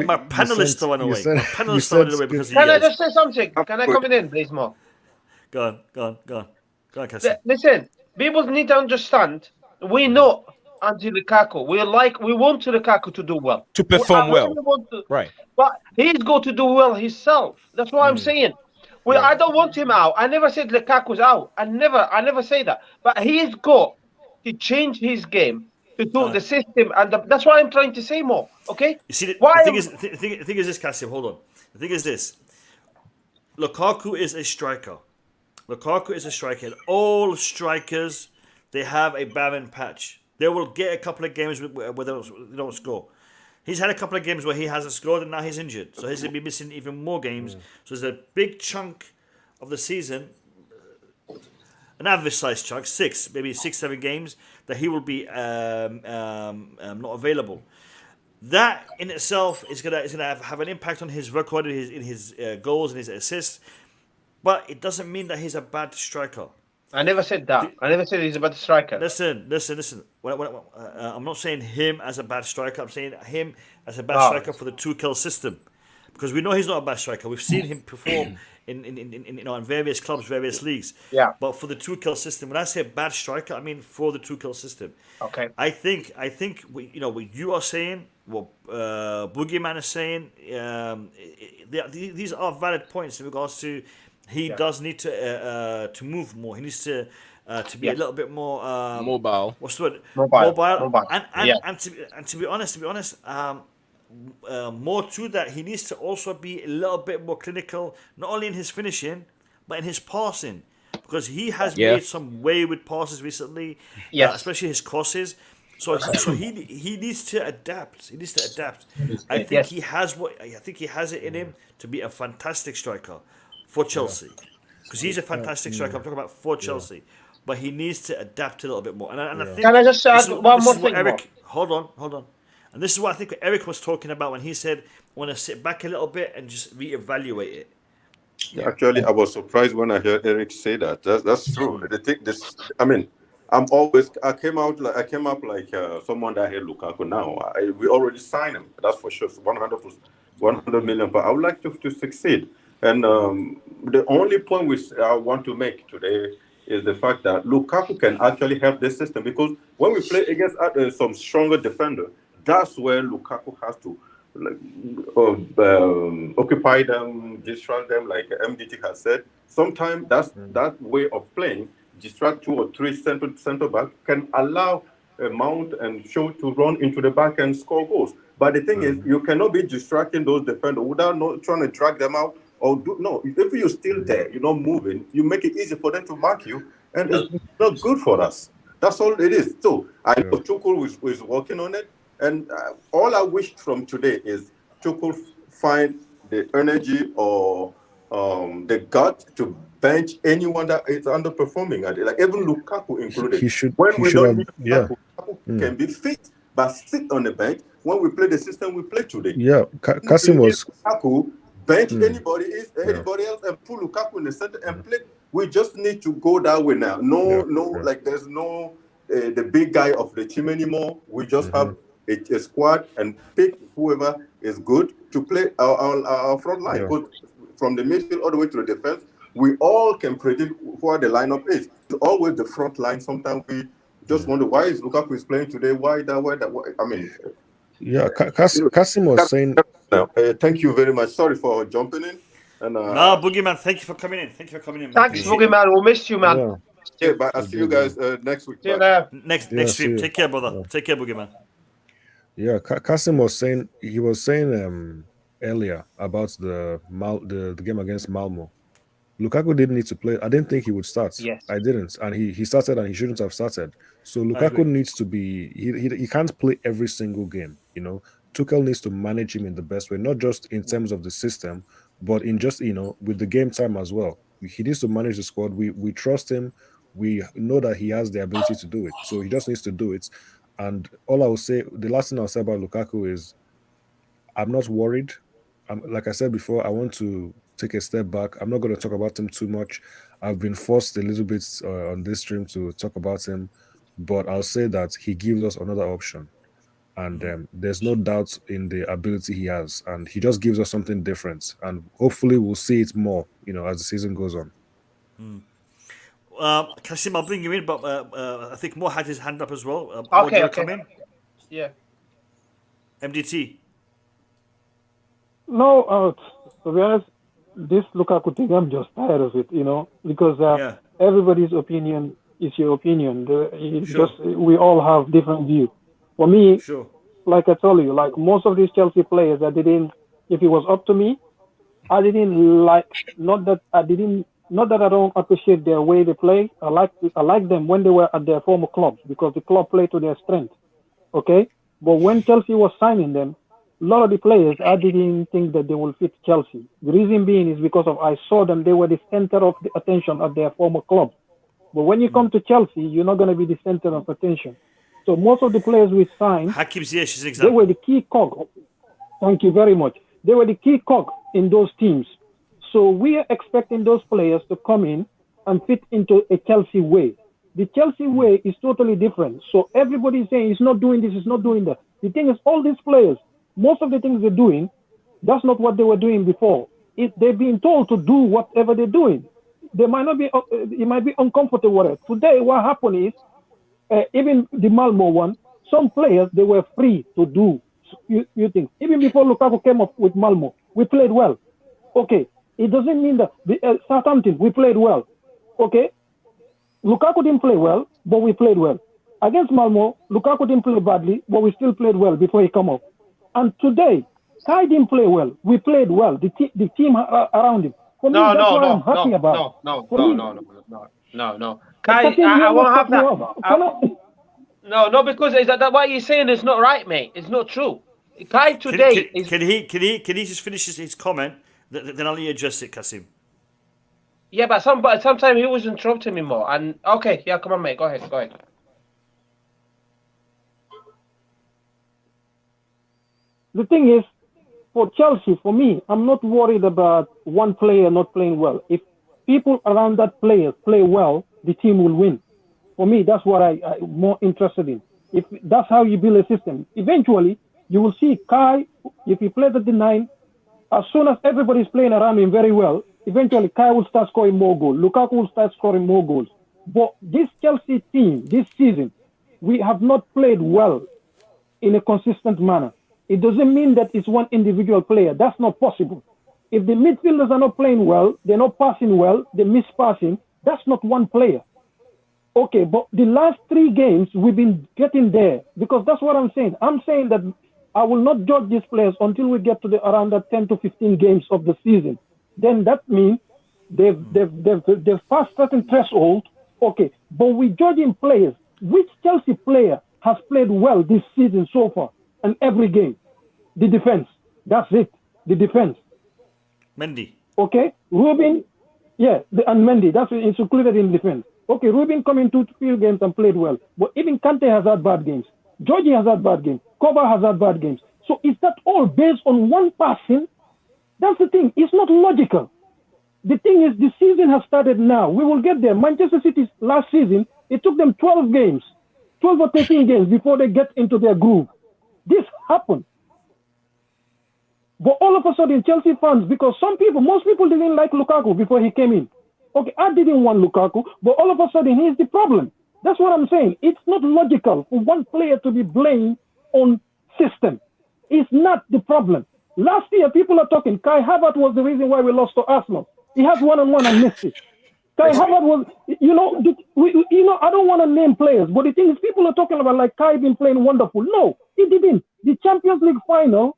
my panelists to run away. My panelists to run away because of you guys. Can I just say something? Can I come in, please, Mark? Go on, Cassie. Listen, people need to understand. We know anti-Lukaku. We want Lukaku to do well, to perform well, right? But he's got to do well himself. That's what I'm saying. I don't want him out. I never said Lukaku's out. I never say that. But he's got to change his game to suit the system, and that's what I'm trying to say more. Okay. You see, the thing is this, Kasim. Hold on. The thing is this. Lukaku is a striker. And all strikers, they have a barren patch. They will get a couple of games where they don't score. He's had a couple of games where he hasn't scored, and now he's injured. So he's going to be missing even more games. So there's a big chunk of the season, an average-sized chunk, 7 games, that he will be not available. That in itself is gonna have an impact on his record, in his goals and his assists. But it doesn't mean that he's a bad striker. I never said that. I never said he's a bad striker. Listen. I'm not saying him as a bad striker. I'm saying him as a bad striker for the Tuchel system, because we know he's not a bad striker. We've seen him perform in various clubs, various leagues. Yeah. But for the Tuchel system, when I say bad striker, I mean for the Tuchel system. Okay. I think what you are saying, what Boogeyman is saying, these are valid points in regards to. He does need to move more. He needs to be a little bit more mobile. What's the word? Mobile. And to be honest, more to that, he needs to also be a little bit more clinical, not only in his finishing, but in his passing, because he has made some wayward passes recently, especially his crosses. So he needs to adapt. I think he has it in him to be a fantastic striker for Chelsea, because he's a fantastic striker. I'm talking about for Chelsea, but he needs to adapt a little bit more. And I think, can I just add one more thing? Hold on. And this is what I think Eric was talking about when he said, "I want to sit back a little bit and just reevaluate it." Actually, I was surprised when I heard Eric say that. That's true. I came up like someone that had Lukaku now. We already signed him. That's for sure. 100 million. But I would like to succeed. And the only point I want to make today is the fact that Lukaku can actually help this system, because when we play against some stronger defender, that's where Lukaku has to occupy them, distract them, like MDT has said. Sometimes that way of playing, distract 2 or 3 center back, can allow Mount and Shaw to run into the back and score goals. But the thing is, you cannot be distracting those defenders without not trying to drag them out. If you're still there, you're not moving, you make it easy for them to mark you, and it's not good for us. That's all it is. So I know Tuchel is working on it, and all I wish from today is Tuchel find the energy or the gut to bench anyone that is underperforming, like even Lukaku included. Lukaku can be fit, but sit on the bench when we play the system we play today. Yeah, Kasim was Lukaku. Bench anybody else and put Lukaku in the center and play. We just need to go that way now. Like there's no the big guy of the team anymore. We just have a squad and pick whoever is good to play our front line. But from the midfield all the way to the defense, we all can predict what the lineup is. It's always the front line. Sometimes we just wonder why is Lukaku is playing today? Why that? I mean. Yeah, Kasim was saying. Thank you very much. Sorry for jumping in. And Boogeyman, thank you for coming in. Thanks, Boogeyman. We'll miss you, man. Yeah, but I'll see you guys next week. See you there. Next stream. Take care, brother. Take care, Boogeyman. Yeah, Kasim was saying earlier about the game against Malmo. Lukaku didn't need to play. I didn't think he would start. Yes. I didn't. And he started and he shouldn't have started. So Lukaku needs to be he can't play every single game, Tuchel needs to manage him in the best way, not just in terms of the system, but in just, with the game time as well. He needs to manage the squad. We trust him. We know that he has the ability to do it. So he just needs to do it. And all I will say, the last thing I'll say about Lukaku is I'm not worried. Like I said before, I want to take a step back. I'm not going to talk about him too much. I've been forced a little bit on this stream to talk about him, but I'll say that he gives us another option. And there's no doubt in the ability he has. And he just gives us something different. And hopefully we'll see it more, as the season goes on. Kasim, I'll bring you in, but I think Mo had his hand up as well. Okay. Come in? Yeah. MDT. No, to be honest, this Lukaku thing, I'm just tired of it, because everybody's opinion is your opinion. We all have different views. For me, Sure. like I told you, like most of these Chelsea players, if it was up to me, I didn't like, not that I don't appreciate their way they play. I like them when they were at their former clubs because the club played to their strength. Okay? But when Chelsea was signing them, a lot of the players, I didn't think that they will fit Chelsea. The reason being is because I saw them, they were the center of the attention at their former club. But when you come to Chelsea, you're not going to be the center of attention. So most of the players we signed, Hakim Ziyech is an example. they were the key cog. Thank you very much. They were the key cog in those teams. So we are expecting those players to come in and fit into a Chelsea way. The Chelsea way is totally different. So everybody is saying it's not doing this, it's not doing that. The thing is, all these players, most of the things they're doing, that's not what they were doing before. They're being told to do whatever they're doing. They might not be, it might be uncomfortable with it. Today, what happened is, even the Malmo one, some players, they were free to do you think. Even before Lukaku came up with Malmo, we played well. Okay, it doesn't mean that Southampton, we played well. Okay, Lukaku didn't play well, but we played well. Against Malmo, Lukaku didn't play badly, but we still played well before he came up. And today, Kai didn't play well. We played well. The team around him. For me, that's what I'm happy about. No. Kai, I won't have that. No, because is that what you're saying is not right, mate. It's not true. Kai today can he just finish his comment? Then I'll address it, Kasim. Yeah, but sometimes he was interrupting me more. And okay, yeah, come on, mate. Go ahead. The thing is, for Chelsea, for me, I'm not worried about one player not playing well. If people around that player play well, the team will win. For me, that's what I'm more interested in. If that's how you build a system, eventually you will see Kai. If he plays at the 9, as soon as everybody's playing around him very well, eventually Kai will start scoring more goals. Lukaku will start scoring more goals. But this Chelsea team, this season, we have not played well in a consistent manner. It doesn't mean that it's one individual player. That's not possible. If the midfielders are not playing well, they're not passing well, they miss passing, that's not one player. Okay, but the last 3 games, we've been getting there because that's what I'm saying. I'm saying that I will not judge these players until we get to around the 10 to 15 games of the season. Then that means they've passed certain threshold. Okay, but we're judging players. Which Chelsea player has played well this season so far? And every game, the defense. That's it. The defense. Mendy. Okay, Ruben. Yeah, and Mendy. That's included in defense. Okay, Ruben come in 2 games and played well, but even Kante has had bad games. Georgie has had bad games. Kova has had bad games. So is that all based on one person? That's the thing. It's not logical. The thing is, the season has started now. We will get there. Manchester City's last season, it took them 12 or 13 games before they get into their groove. This happened. But all of a sudden, Chelsea fans, because most people didn't like Lukaku before he came in. Okay, I didn't want Lukaku, but all of a sudden, he's the problem. That's what I'm saying. It's not logical for one player to be blamed on system. It's not the problem. Last year, people are talking, Kai Havertz was the reason why we lost to Arsenal. He had one-on-one and missed it. Kai Havertz was, I don't want to name players, but the thing is, people are talking about like Kai been playing wonderful. No, he didn't. The Champions League final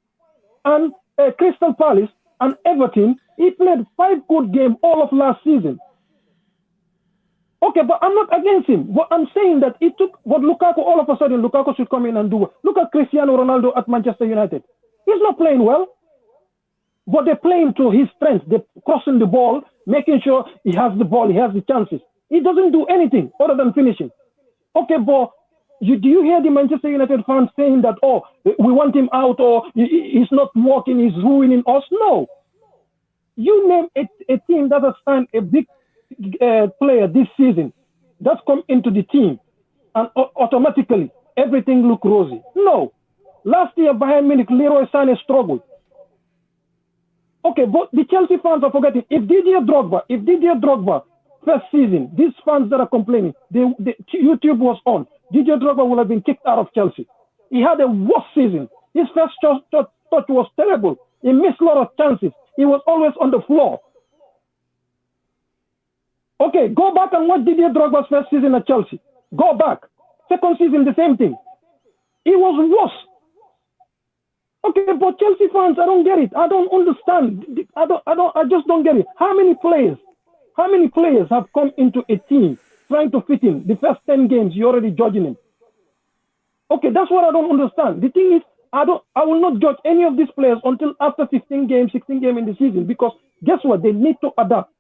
and Crystal Palace and Everton, he played 5 good games all of last season. Okay, but I'm not against him. But I'm saying that it took, but Lukaku, all of a sudden, Lukaku should come in and do it. Look at Cristiano Ronaldo at Manchester United. He's not playing well, but they're playing to his strength. They're crossing the ball, making sure he has the ball, he has the chances. He doesn't do anything other than finishing. Okay, but do you hear the Manchester United fans saying that, oh, we want him out, or he's not working, he's ruining us? No. You name a team that has signed a big player this season that's come into the team and automatically everything look rosy. No. Last year, Bayern Munich, Leroy Sané struggled. Okay, but the Chelsea fans are forgetting, if Didier Drogba first season, these fans that are complaining, the YouTube was on, Didier Drogba would have been kicked out of Chelsea. He had a worse season. His first touch was terrible. He missed a lot of chances. He was always on the floor. Okay, go back and watch Didier Drogba's first season at Chelsea. Go back. Second season, the same thing. It was worse. Okay, but Chelsea fans, I don't get it. I don't understand. I just don't get it. How many players have come into a team trying to fit in? The first 10 games, you're already judging them. Okay, that's what I don't understand. The thing is, I will not judge any of these players until after 15 games, 16 games in the season, because guess what? They need to adapt.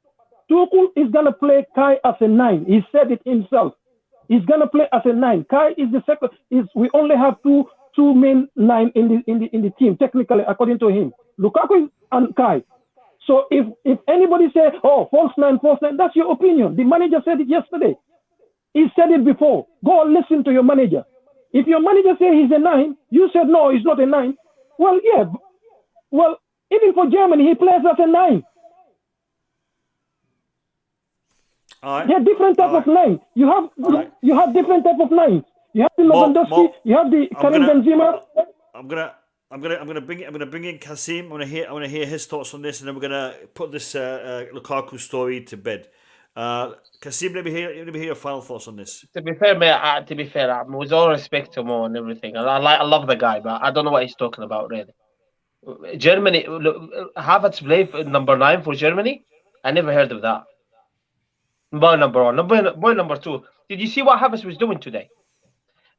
Tuchel is gonna play Kai as a 9. He said it himself. He's gonna play as a 9. Kai is the second. We only have two main 9 in the team technically, according to him, Lukaku and Kai. So if anybody say, oh, false 9, that's your opinion. The manager said it yesterday. He said it before. Go and listen to your manager. If your manager says he's a 9, you said no, he's not a 9. Well, yeah. Well, even for Germany, he plays as a 9. All right. Yeah, different type of 9. You have different type of 9s. You have the Lewandowski. You have the Karim Benzema. I'm gonna bring in Kasim. I wanna hear his thoughts on this, and then we're gonna put this Lukaku story to bed. Kasim, let me hear your final thoughts on this. To be fair, mate. With all respect to Mo and everything, I love the guy, but I don't know what he's talking about really. Germany, Havertz played number 9 for Germany. I never heard of that. Boy number 1, boy number 2. Did you see what Havertz was doing today?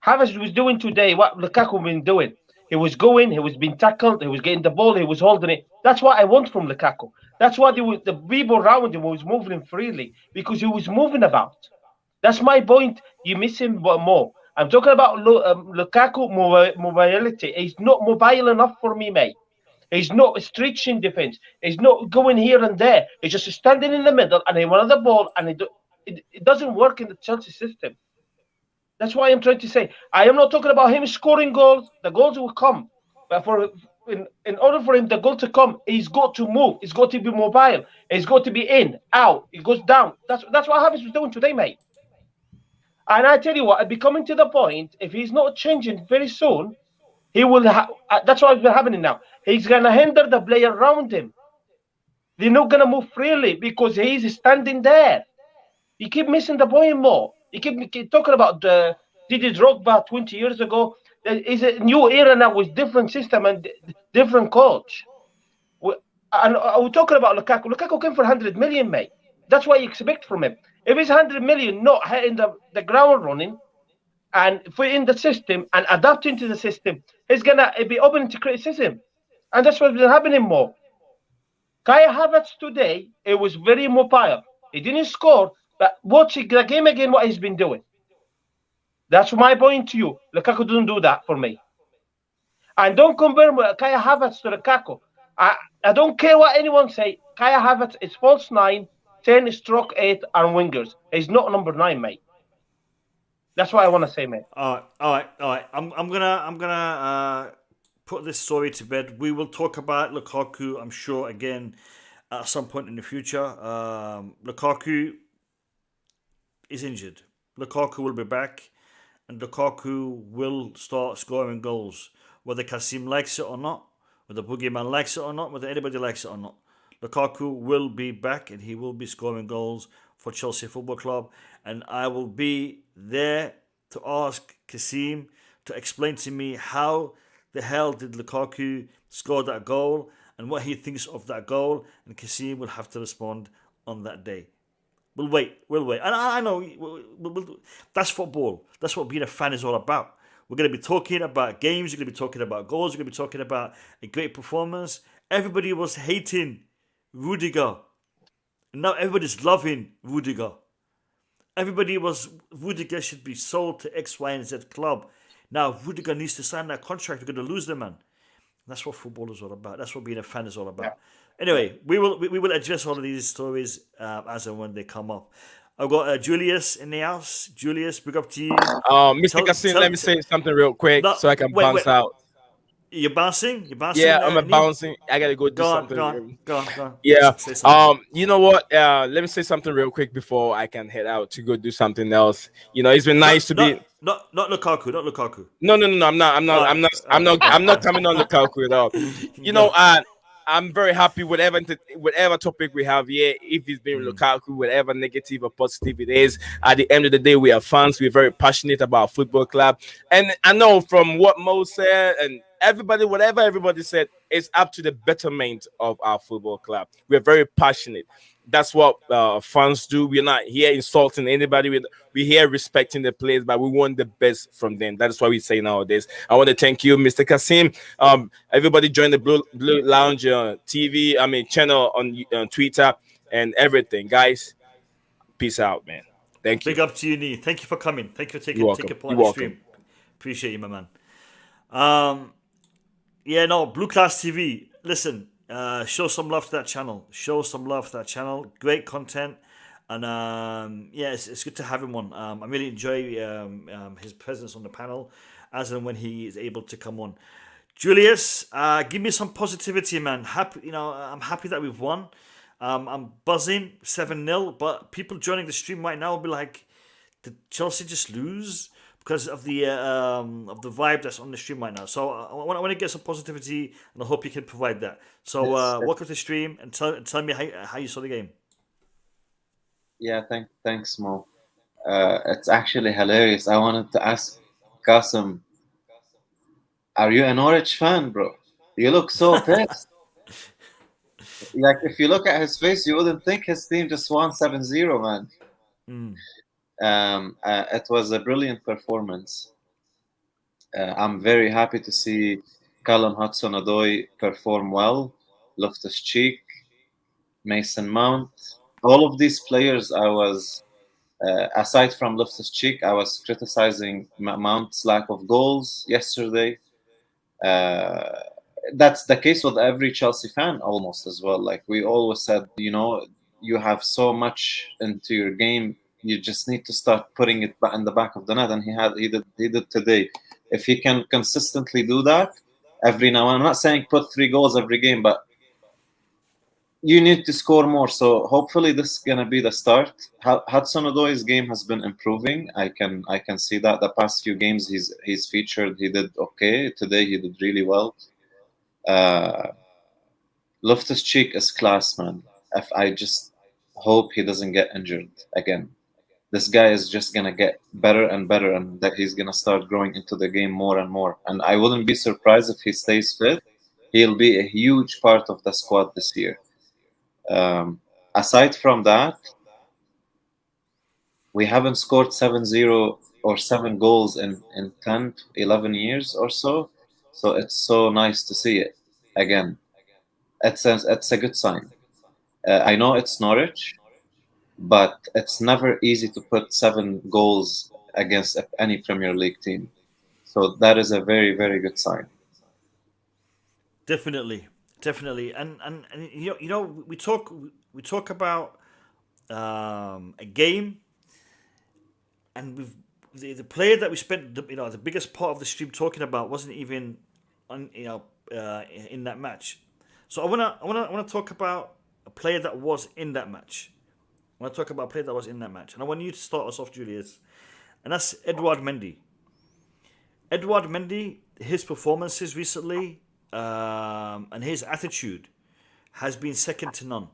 Havertz was doing today what Lukaku been doing. He was going, he was being tackled, he was getting the ball, he was holding it. That's what I want from Lukaku. That's why the people around him was moving freely, because he was moving about. That's my point. You miss him more. I'm talking about Lukaku mobility. He's not mobile enough for me, mate. He's not stretching defense. He's not going here and there. He's just standing in the middle and he wants the ball, and it doesn't work in the Chelsea system. That's why I'm trying to say. I am not talking about him scoring goals. The goals will come. But in order for him, the goal to come, he's got to move. He's got to be mobile. He's got to be in, out. He goes down. That's what Havertz was doing today, mate. And I tell you what, I'll be coming to the point, if he's not changing very soon, he will. That's what's happening now. He's going to hinder the player around him. They're not going to move freely because he's standing there. You keep missing the point more. You keep talking about Didier Drogba 20 years ago. It's a new era now with different system and different coach. And we're talking about Lukaku. Lukaku came for 100 million, mate. That's what you expect from him. If it's 100 million not hitting the ground running and in the system and adapting to the system, he's going to be open to criticism. And that's what's been happening more. Kai Havertz today, it was very mobile. He didn't score, but watch the game again, what he's been doing. That's my point to you. Lukaku doesn't do that for me. And don't compare Kai Havertz to Lukaku. I don't care what anyone say. Kai Havertz is false 9, 10, stroke 8, and wingers. He's not number 9, mate. That's what I want to say, mate. All right. I'm gonna put this story to bed. We will talk about Lukaku, I'm sure, again at some point in the future. Lukaku is injured. Lukaku will be back, and Lukaku will start scoring goals, whether Kasim likes it or not, whether Boogeyman likes it or not, whether anybody likes it or not. Lukaku will be back, and he will be scoring goals for Chelsea Football Club, and I will be there to ask Kasim to explain to me how the hell did Lukaku score that goal and what he thinks of that goal, and Kasim will have to respond on that day. We'll wait. And I know that's football. That's what being a fan is all about. We're going to be talking about games. We're going to be talking about goals. We're going to be talking about a great performance. Everybody was hating Rudiger. And now everybody's loving Rudiger. Rudiger should be sold to X, Y, and Z club. Now Rudiger needs to sign that contract. We're going to lose the man. That's what football is all about. That's what being a fan is all about. Yeah. Anyway, we will address all of these stories as and when they come up. I've got Julius in the house. Julius, big up to you. Mr. Kasim, let me say something real quick so I can bounce out. You're bouncing? Yeah, I'm bouncing. I gotta go do something. Go on. Yeah. You know what? Let me say something real quick before I can head out to go do something else. You know, it's been nice to be. Not Lukaku. Not Lukaku. No. I'm not coming on Lukaku at all. You know, I'm very happy whatever topic we have here. If it's been Lukaku, whatever negative or positive it is, at the end of the day, we are fans. We're very passionate about football club, and I know from what Mo said and everybody, whatever everybody said, it's up to the betterment of our football club. We're very passionate. That's what fans do. We're not here insulting anybody. We're here respecting the players, but we want the best from them. That is what we say nowadays. I want to thank you, Mr. Kasim. Everybody join the Blue Lounge TV, channel on Twitter and everything. Guys, peace out, man. Thank you. Big up to you, Nee. Thank you for coming. Thank you for taking part in the stream. Appreciate you, my man. Blue Class TV. Listen. Show some love to that channel. Great content, and it's good to have him on. I really enjoy his presence on the panel, as and when he is able to come on. Julius, give me some positivity, man. I'm happy that we've won. I'm buzzing 7-0, but people joining the stream right now will be like, did Chelsea just lose? Because of the vibe that's on the stream right now. So I want to get some positivity, and I hope you can provide that. So welcome to the stream, and tell me how you saw the game. Yeah, thanks, Mo. It's actually hilarious. I wanted to ask Qasim, are you a Norwich fan, bro? You look so pissed. Like, if you look at his face, you wouldn't think his team just won 7-0, man. It was a brilliant performance. I'm very happy to see Callum Hudson-Odoi perform well, Loftus-Cheek, Mason Mount. All of these players, I was, aside from Loftus-Cheek, I was criticizing Mount's lack of goals yesterday. That's the case with every Chelsea fan almost as well. Like, we always said, you have so much into your game. You just need to start putting it in the back of the net, and he did today. If he can consistently do that every now and then, I'm not saying put 3 goals every game, but you need to score more. So hopefully this is gonna be the start. Hudson-Odoi's game has been improving. I can see that the past few games he's featured. He did okay. Today he did really well. Loftus-Cheek is class, man. I just hope he doesn't get injured again. This guy is just going to get better and better, and that he's going to start growing into the game more and more. And I wouldn't be surprised if he stays fit. He'll be a huge part of the squad this year. Aside from that, we haven't scored 7-0 or 7 goals in 10, 11 years or so. So it's so nice to see it again. It's a good sign. I know it's Norwich, but it's never easy to put 7 goals against any Premier League team. So that is a very, very good sign. Definitely. And we talk about a game, and the player that we spent the biggest part of the stream talking about wasn't even in that match. So I wanna talk about a player that was in that match. I want to talk about a player that was in that match. And I want you to start us off, Julius. And that's Edouard Mendy. Edouard Mendy, his performances recently and his attitude has been second to none.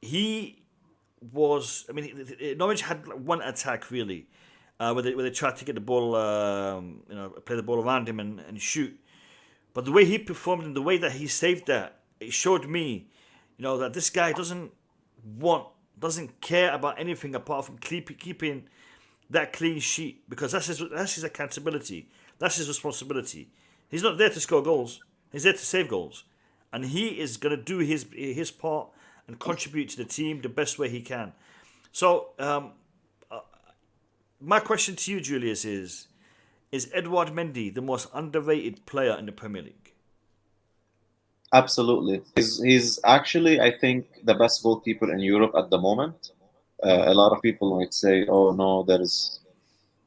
He was... Norwich had one attack, really, where they tried to get the ball, play the ball around him and shoot. But the way he performed and the way that he saved that, it showed me, that this guy doesn't care about anything apart from keeping that clean sheet, because that's his accountability. That's his responsibility. He's not there to score goals. He's there to save goals. And he is going to do his part and contribute to the team the best way he can. So, my question to you, Julius, is Edouard Mendy the most underrated player in the Premier League? Absolutely. He's actually, I think, the best goalkeeper in Europe at the moment. A lot of people might say, oh, no, there's,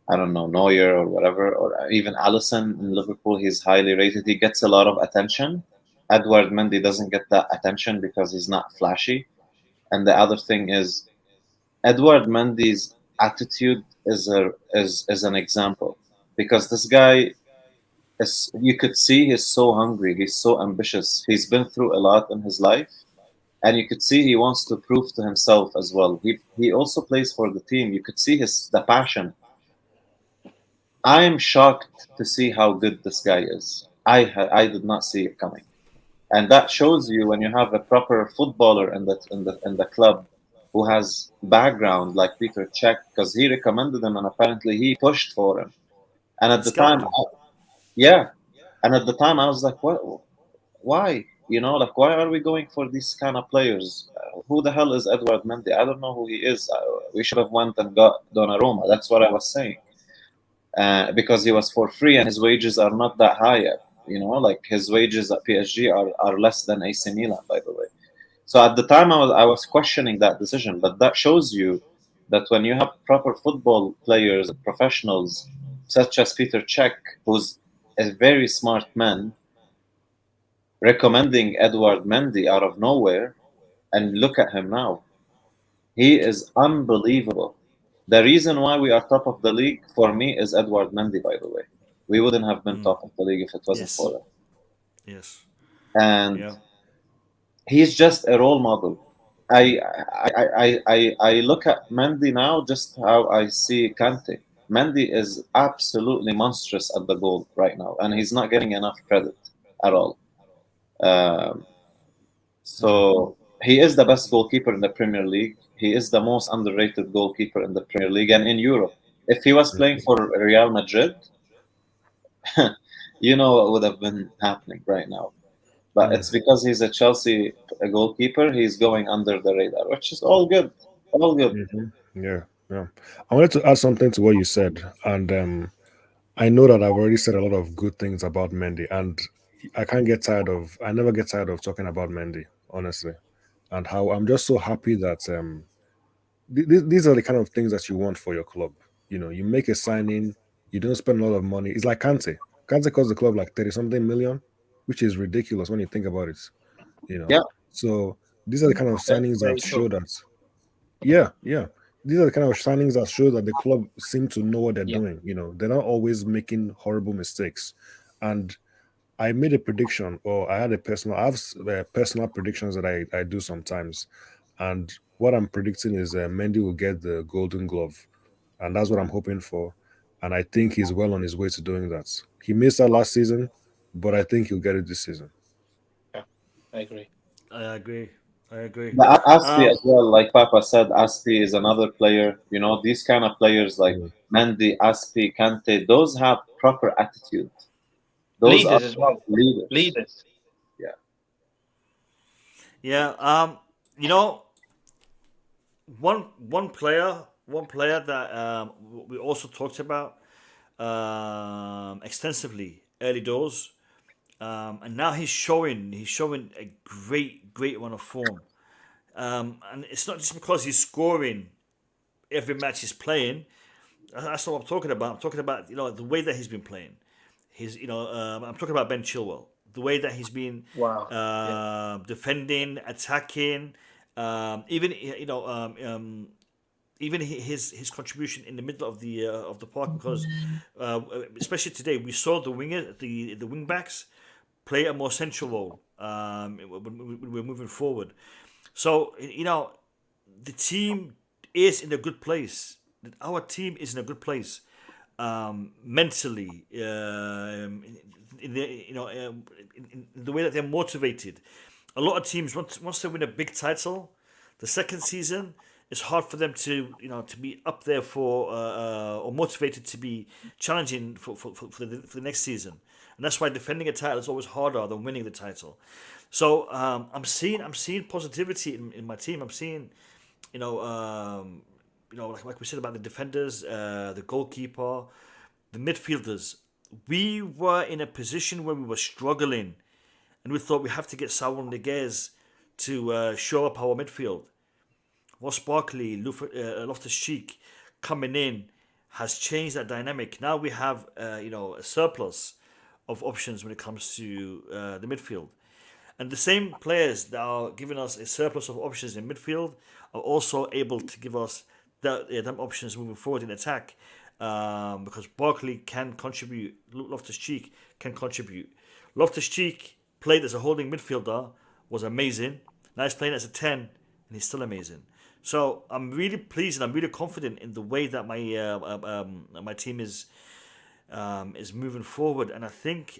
I don't know, Neuer or whatever, or even Alisson in Liverpool. He's highly rated. He gets a lot of attention. Edouard Mendy doesn't get that attention because he's not flashy. And the other thing is, Edouard Mendy's attitude is an example, because this guy you could see he's so hungry. He's so ambitious. He's been through a lot in his life, and you could see he wants to prove to himself as well. He also plays for the team. You could see the passion. I am shocked to see how good this guy is. I did not see it coming, and that shows you when you have a proper footballer in the club who has background like Petr Cech, because he recommended him and apparently he pushed for him. And at the time, and at the time I was like, what? Why? Like, why are we going for these kind of players? Who the hell is Edouard Mendy? I don't know who he is. We should have went and got Donnarumma. That's what I was saying. Because he was for free and his wages are not that high yet. Like his wages at PSG are less than AC Milan, by the way. So at the time I was questioning that decision, but that shows you that when you have proper football players, professionals, such as Petr Cech, who's a very smart man, recommending Edouard Mendy out of nowhere, and look at him now. He is unbelievable. The reason why we are top of the league, for me, is Edouard Mendy, by the way. We wouldn't have been top of the league if it wasn't for him. Yes. And he's just a role model. I look at Mendy now just how I see Kante. Mendy is absolutely monstrous at the goal right now, and he's not getting enough credit at all. So he is the best goalkeeper in the Premier League. He is the most underrated goalkeeper in the Premier League and in Europe. If he was playing for Real Madrid, what would have been happening right now. But it's because he's a Chelsea goalkeeper, he's going under the radar, which is all good. All good. Yeah. I wanted to add something to what you said. And I know that I've already said a lot of good things about Mendy. And I never get tired of talking about Mendy, honestly. And how I'm just so happy that these are the kind of things that you want for your club. You make a signing, you don't spend a lot of money. It's like Kante. Kante cost the club like 30-something million, which is ridiculous when you think about it. Yeah. So these are the kind of signings that show that. These are the kind of signings that show that the club seem to know what they're doing. They're not always making horrible mistakes. And I made a prediction, or I have personal predictions that I do sometimes. And what I'm predicting is Mendy will get the Golden Glove. And that's what I'm hoping for. And I think he's well on his way to doing that. He missed that last season, but I think he'll get it this season. Yeah, I agree. But Aspi as well, like Papa said, Aspi is another player. These kind of players like Mendy, Aspi, Kante, those have proper attitude. Those leaders as well. Leaders. Yeah. One player that we also talked about extensively early doors, and now he's showing a great run of form, and it's not just because he's scoring every match he's playing. That's not what I'm talking about. I'm talking about the way that he's been playing. I'm talking about Ben Chilwell. The way that he's been defending, attacking, even his contribution in the middle of the park, because especially today we saw the wing backs play a more central role when we're moving forward. So the team is in a good place. Our team is in a good place mentally, in the way that they're motivated. A lot of teams once they win a big title, the second season, it's hard for them to be up there for or motivated to be challenging for the next season, and that's why defending a title is always harder than winning the title. So I'm seeing positivity in my team. I'm seeing like we said about the defenders, the goalkeeper, the midfielders. We were in a position where we were struggling, and we thought we have to get Saúl Ñíguez to show up our midfield. Ross Barkley, Loftus-Cheek coming in has changed that dynamic. Now we have a surplus of options when it comes to the midfield. And the same players that are giving us a surplus of options in midfield are also able to give us them options moving forward in attack. because Barkley can contribute. Loftus-Cheek can contribute. Loftus-Cheek played as a holding midfielder, was amazing. Now he's playing as a 10, and he's still amazing. So I'm really pleased and I'm really confident in the way that my team is moving forward. And I think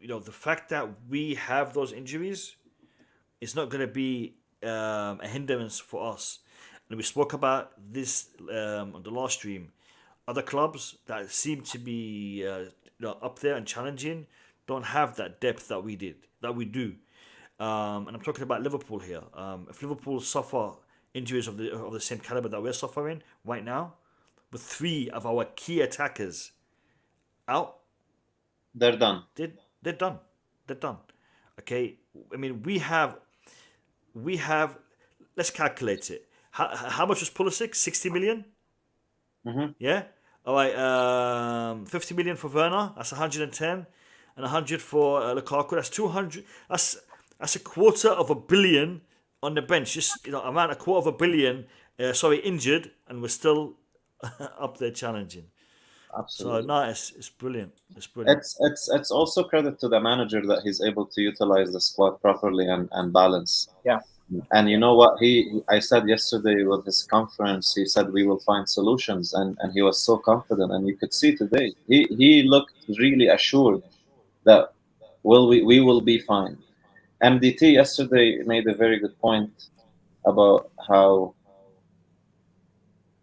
the fact that we have those injuries is not going to be a hindrance for us. And we spoke about this on the last stream. Other clubs that seem to be up there and challenging don't have that depth that we do. And I'm talking about Liverpool here. If Liverpool suffer injuries of the same caliber that we're suffering right now, with 3 of our key attackers out, they're done. They're done. Okay, I mean we have. Let's calculate it. How much was Pulisic? 60 million. Mm-hmm. Yeah. All right. 50 million for Werner. That's 110, and 100 for Lukaku. That's 200. That's a quarter of a billion on the bench. Just amount a quarter of a billion. Injured, and we're still up there challenging. Absolutely. So no, it's brilliant. It's brilliant. It's also credit to the manager that he's able to utilize the squad properly and balance. Yeah. And you know what I said yesterday with his conference, he said we will find solutions, and he was so confident, and you could see today he looked really assured that we will be fine. MDT yesterday made a very good point about how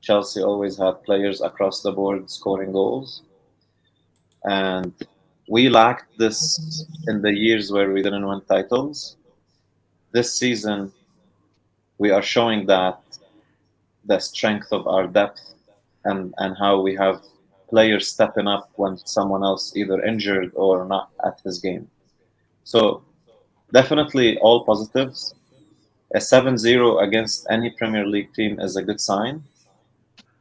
Chelsea always had players across the board scoring goals, and we lacked this in the years where we didn't win titles. This season, we are showing that the strength of our depth and how we have players stepping up when someone else either injured or not at his game. So definitely all positives. A 7-0 against any Premier League team is a good sign.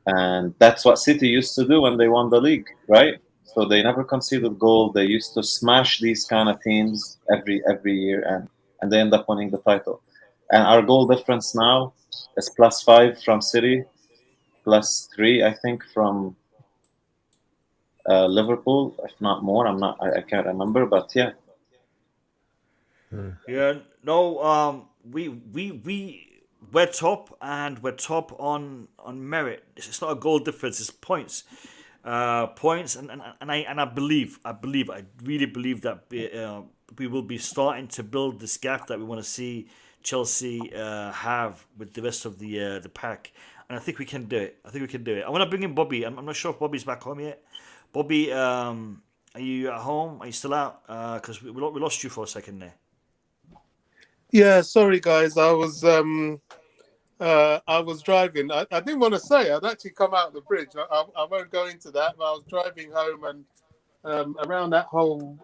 And that's what City used to do when they won the league, right? So they never conceded goal. They used to smash these kind of teams every year, and they end up winning the title. And our goal difference now is +5 from City, +3, I think, from Liverpool, if not more. I can't remember, but yeah. Yeah, no, we're top, and we're top on merit. It's not a goal difference; it's points, and I really believe that we will be starting to build this gap that we want to see Chelsea have with the rest of the pack, and I think we can do it. I want to bring in Bobby. I'm not sure if Bobby's back home yet. Bobby, are you at home? Are you still out? Because we lost you for a second there. Yeah, sorry guys, I was driving. I didn't want to say I'd actually come out of the bridge. I won't go into that, but I was driving home, and around that whole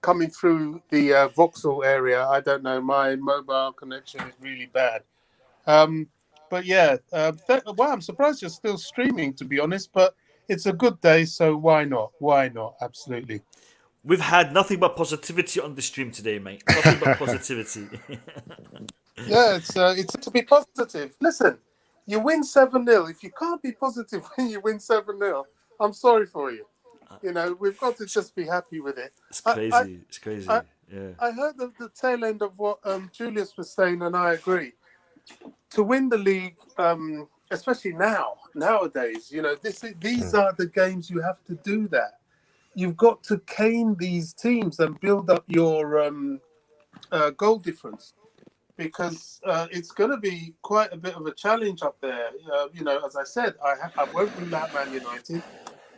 coming through the Vauxhall area, I don't know, my mobile connection is really bad. But yeah, I'm surprised you're still streaming, to be honest, but it's a good day, so why not? Absolutely. We've had nothing but positivity on the stream today, mate. Nothing but positivity. Yeah, it's to be positive. Listen, you win 7-0. If you can't be positive when you win 7-0, I'm sorry for you. We've got to just be happy with it. It's crazy. It's crazy. Yeah. I heard the tail end of what Julius was saying, and I agree. To win the league, especially nowadays, these are the games you have to do that. You've got to cane these teams and build up your goal difference, because it's going to be quite a bit of a challenge up there. As I said, I won't rule out Man United.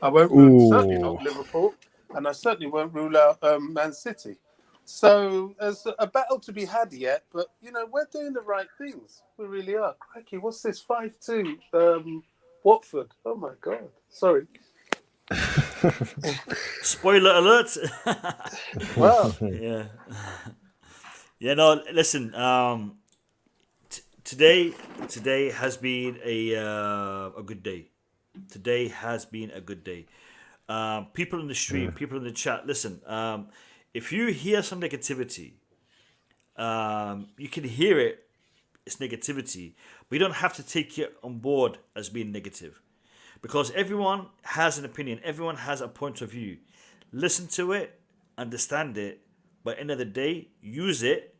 I won't certainly not Liverpool, and I certainly won't rule out Man City. So there's a battle to be had yet, but we're doing the right things. We really are. Crikey, what's this? 5-2 Watford. Oh my God. Sorry. Spoiler alert. Wow. Yeah. Yeah, no, listen, today has been a good day. Today has been a good day. People in the stream, people in the chat, listen, if you hear some negativity, you can hear it, it's negativity, but you don't have to take it on board as being negative. because everyone has an opinion. Everyone has a point of view. Listen to it, understand it, but at the end of the day, use it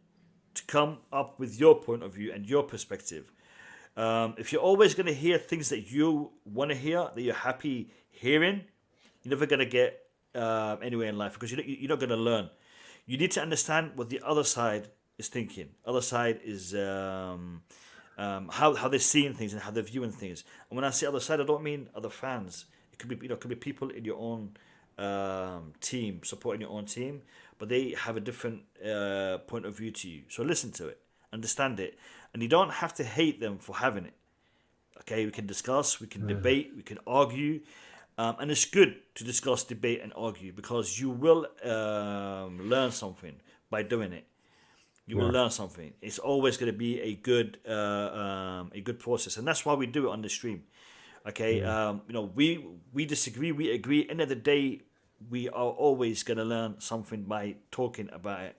to come up with your point of view and your perspective. If you're always going to hear things that you want to hear, that you're happy hearing, you're never going to get anywhere in life, because you're not going to learn. You need to understand what the other side is thinking. Other side is how they're seeing things and how they're viewing things. And when I say other side, I don't mean other fans. It could be people in your own team, supporting your own team, but they have a different point of view to you. So listen to it, understand it, and you don't have to hate them for having it. Okay, we can discuss, we can debate, we can argue, and it's good to discuss, debate, and argue, because you will learn something by doing it. You will learn something. It's always going to be a good process, and that's why we do it on the stream. Okay, we disagree, we agree. End of the day, we are always going to learn something by talking about it.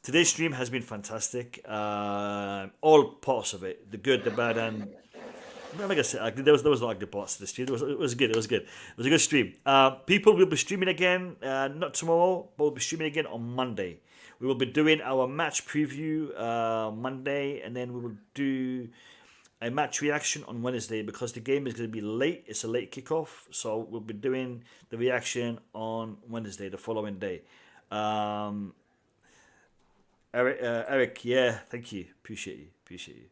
Today's stream has been fantastic. All parts of it, the good, the bad, and like I said, there was no ugly parts to the stream. It was good. It was good. It was a good stream. People will be streaming again, not tomorrow, but we'll be streaming again on Monday. We will be doing our match preview Monday, and then we will do a match reaction on Wednesday, because the game is going to be late. It's a late kickoff, so we'll be doing the reaction on Wednesday, the following day. Eric, yeah, thank you, appreciate you.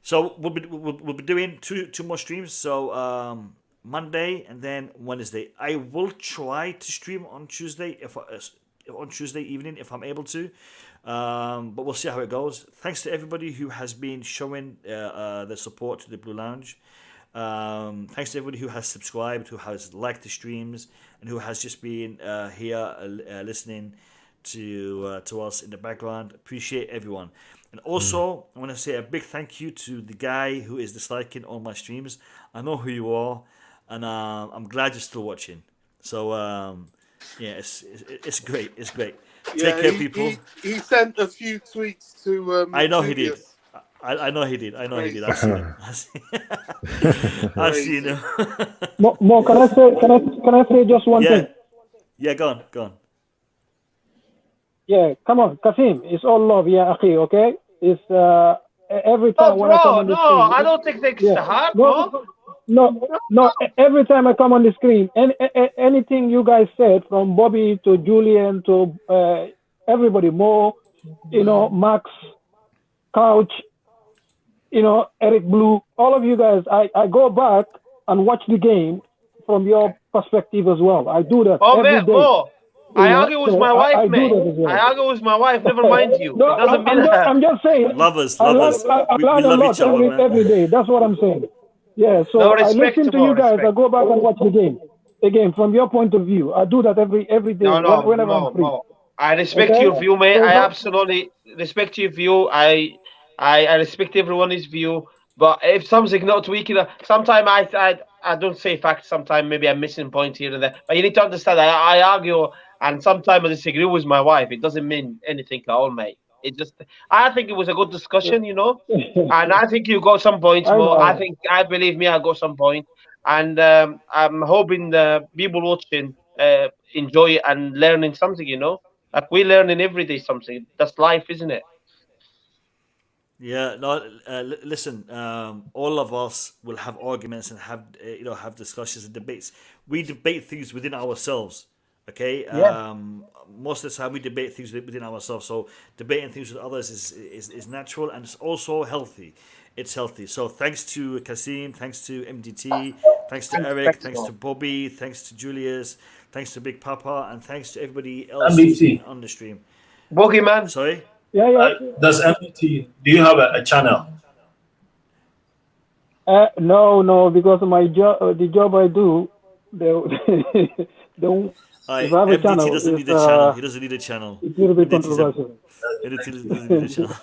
So we'll be doing two more streams. So Monday and then Wednesday. I will try to stream on Tuesday on Tuesday evening if I'm able to. But we'll see how it goes. Thanks to everybody who has been showing their support to the Blue Lounge. Thanks to everybody who has subscribed, who has liked the streams, and who has just been here listening to us in the background. Appreciate everyone. And also, I want to say a big thank you to the guy who is disliking all my streams. I know who you are, and I'm glad you're still watching. So, yeah, it's great. It's great. Take care, people. He sent a few tweets to. I know he did. I know he did. I've seen him. I've seen him. Mo, can I say just one thing? Yeah, go on. Yeah, come on, Kasim. It's all love, yeah, Akhi, okay? It's every time when I come on the screen. I don't think it's hard, bro. No, every time I come on the screen, anything you guys said, from Bobby to Julian to everybody, Mo, Max, Couch, Eric Blue, all of you guys, I go back and watch the game from your perspective as well. I do that every day. Mo. I argue with my wife, mate. I argue with my wife. Never mind you. No, it doesn't mean I'm just saying. Lovers. I we love love each other, every day. That's what I'm saying. Yeah. So I listen to you guys. I go back and watch the game again from your point of view. I do that every day. Whenever I'm free. I respect your view, mate. I absolutely respect your view. I respect everyone's view. But if something's not tweaking, sometimes I don't say facts. Sometimes maybe I'm missing points here and there. But you need to understand. I argue. And sometimes I disagree with my wife. It doesn't mean anything at all, mate. I think it was a good discussion, and I think you got some points, Mo. I believe me, I got some points. And I'm hoping the people watching enjoy it and learning something, Like we're learning every day something. That's life, isn't it? Yeah, no. Listen, all of us will have arguments and have discussions and debates. We debate things within ourselves. Okay. Yeah. Most of the time we debate things within ourselves. So debating things with others is natural, and it's also healthy. It's healthy. So thanks to Kasim, thanks to MDT, thanks to Eric, thanks to Bobby, thanks to Julius, thanks to Big Papa, and thanks to everybody else on the stream. Boogeyman. Sorry. Yeah. Does MDT? Do you have a channel? No, because my job, the job I do, they don't. MDT doesn't need a channel. He doesn't need a channel. It's a little bit controversial. Doesn't need a channel.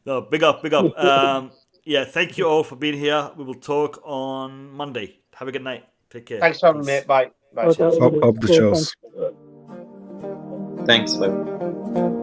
No, big up. Yeah, thank you all for being here. We will talk on Monday. Have a good night. Take care. Thanks for having me, mate. Bye. Up the shows. Thanks, bye.